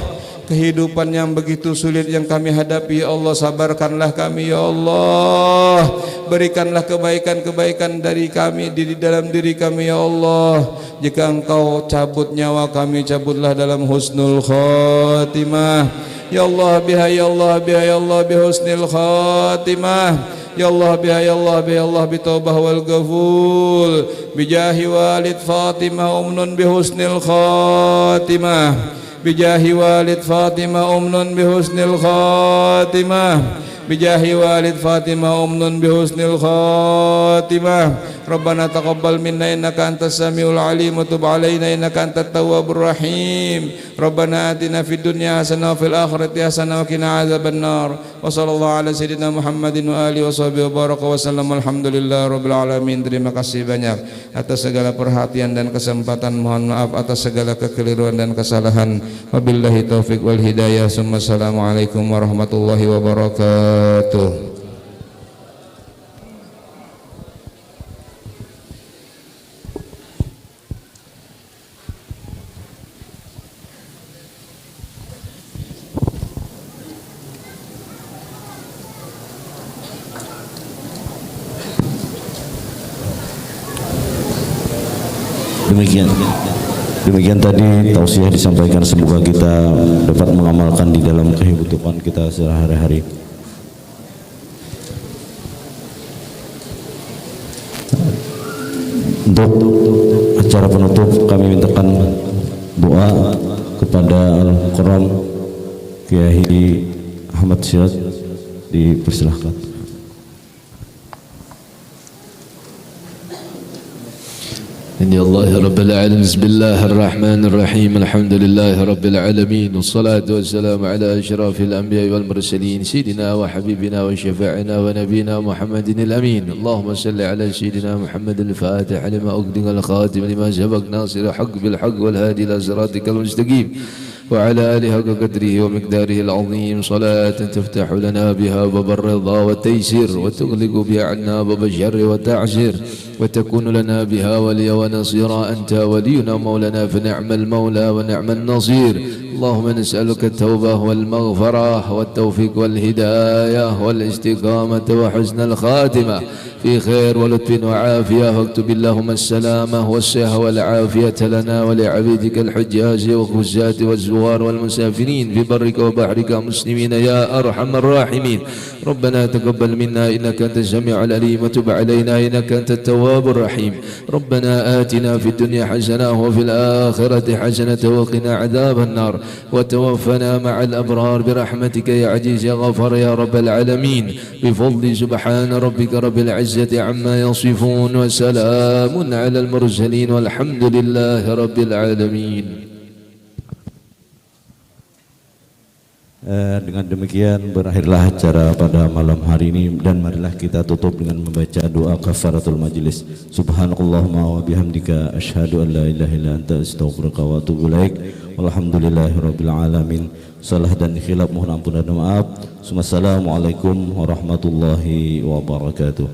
Kehidupan yang begitu sulit yang kami hadapi ya Allah, sabarkanlah kami ya Allah. Berikanlah kebaikan-kebaikan dari kami di dalam diri kami ya Allah. Jika Engkau cabut nyawa kami, cabutlah dalam husnul khatimah ya Allah. Biha ya Allah, biha ya Allah, bi husnil khatimah ya Allah. Biha ya Allah, biha Allah, bi taubah wal ghaful, bijahi walid Fatimah umnun bi husnil khatimah, bijahi walid Fatimah umnun bihusnil khatimah, bijahi walid Fatimah umnun bihusnil khatimah. Rabbana taqabbal minna innaka antas samiul alim wa tub alaina innaka antat tawwabur rahim. Rabbana atina fid dunya hasanah wa fil akhirati hasanah wa qina adzabannar. Wa sallallahu ala sayyidina Muhammadin wa alihi washabihi wa baraka wa sallam. Alhamdulillah rabbil alamin. Terima kasih banyak atas segala perhatian dan kesempatan. Mohon maaf atas segala kekeliruan dan kesalahan. Wabillahi taufik wal hidayah. Assalamualaikum warahmatullahi wabarakatuh. Demikian tadi tausiah disampaikan, semoga kita dapat mengamalkan di dalam kehidupan kita sehari-hari. Untuk acara penutup kami mintakan doa kepada Al-Quran Kiai Ahmad Syiraj, dipersilahkan. إن الله رب العالمين. بسم الله الرحمن الرحيم. الحمد لله رب العالمين، والصلاة والسلام على أشرف الأنبياء والمرسلين، سيدنا وحبيبنا وشفاعنا ونبينا محمد الأمين. اللهم صل على سيدنا محمد الفاتح لما أغلق الخاتم لما سبق، ناصر الحق بالحق والهادي إلى صراطك المستقيم، وعلى آله حق قدره ومقداره العظيم صلاة تفتح لنا بها باب الرضا والتيسير وتغلق بها عنا باب الشر والتعسير وتكون لنا بها وليا ونصيرا أنت ولينا مولانا فنعم المولى ونعم النصير. اللهم نسألك التوبة والمغفرة والتوفيق والهداية والاستقامة وحسن الخاتمة في خير ولطف وعافية، فاكتب اللهم السلامة والصحة والعافية لنا ولعبيدك الحجاج والخزاة والزوار والمسافرين في برك وبحرك مسلمين يا أرحم الراحمين. ربنا تقبل منا إنك أنت السميع العليم وتب علينا إنك أنت التواب الرحيم. ربنا آتنا في الدنيا حسنة وفي الآخرة حسنة وقنا عذاب النار وتوفنا مع الأبرار برحمتك يا عزيز يا غفار يا رب العالمين. بفضل سبحان ربك رب العزة عما يصفون وسلام على المرسلين والحمد لله رب العالمين. Dengan demikian berakhirlah acara pada malam hari ini, dan marilah kita tutup dengan membaca doa kafaratul majlis. Subhanakallahumma wa bihamdika asyhadu an la ilaha illa anta astaghfiruka wa atubu ilaik. Walhamdulillahirabbil alamin. Salah dan khilaf mohon ampun dan maaf. Assalamualaikum warahmatullahi wabarakatuh.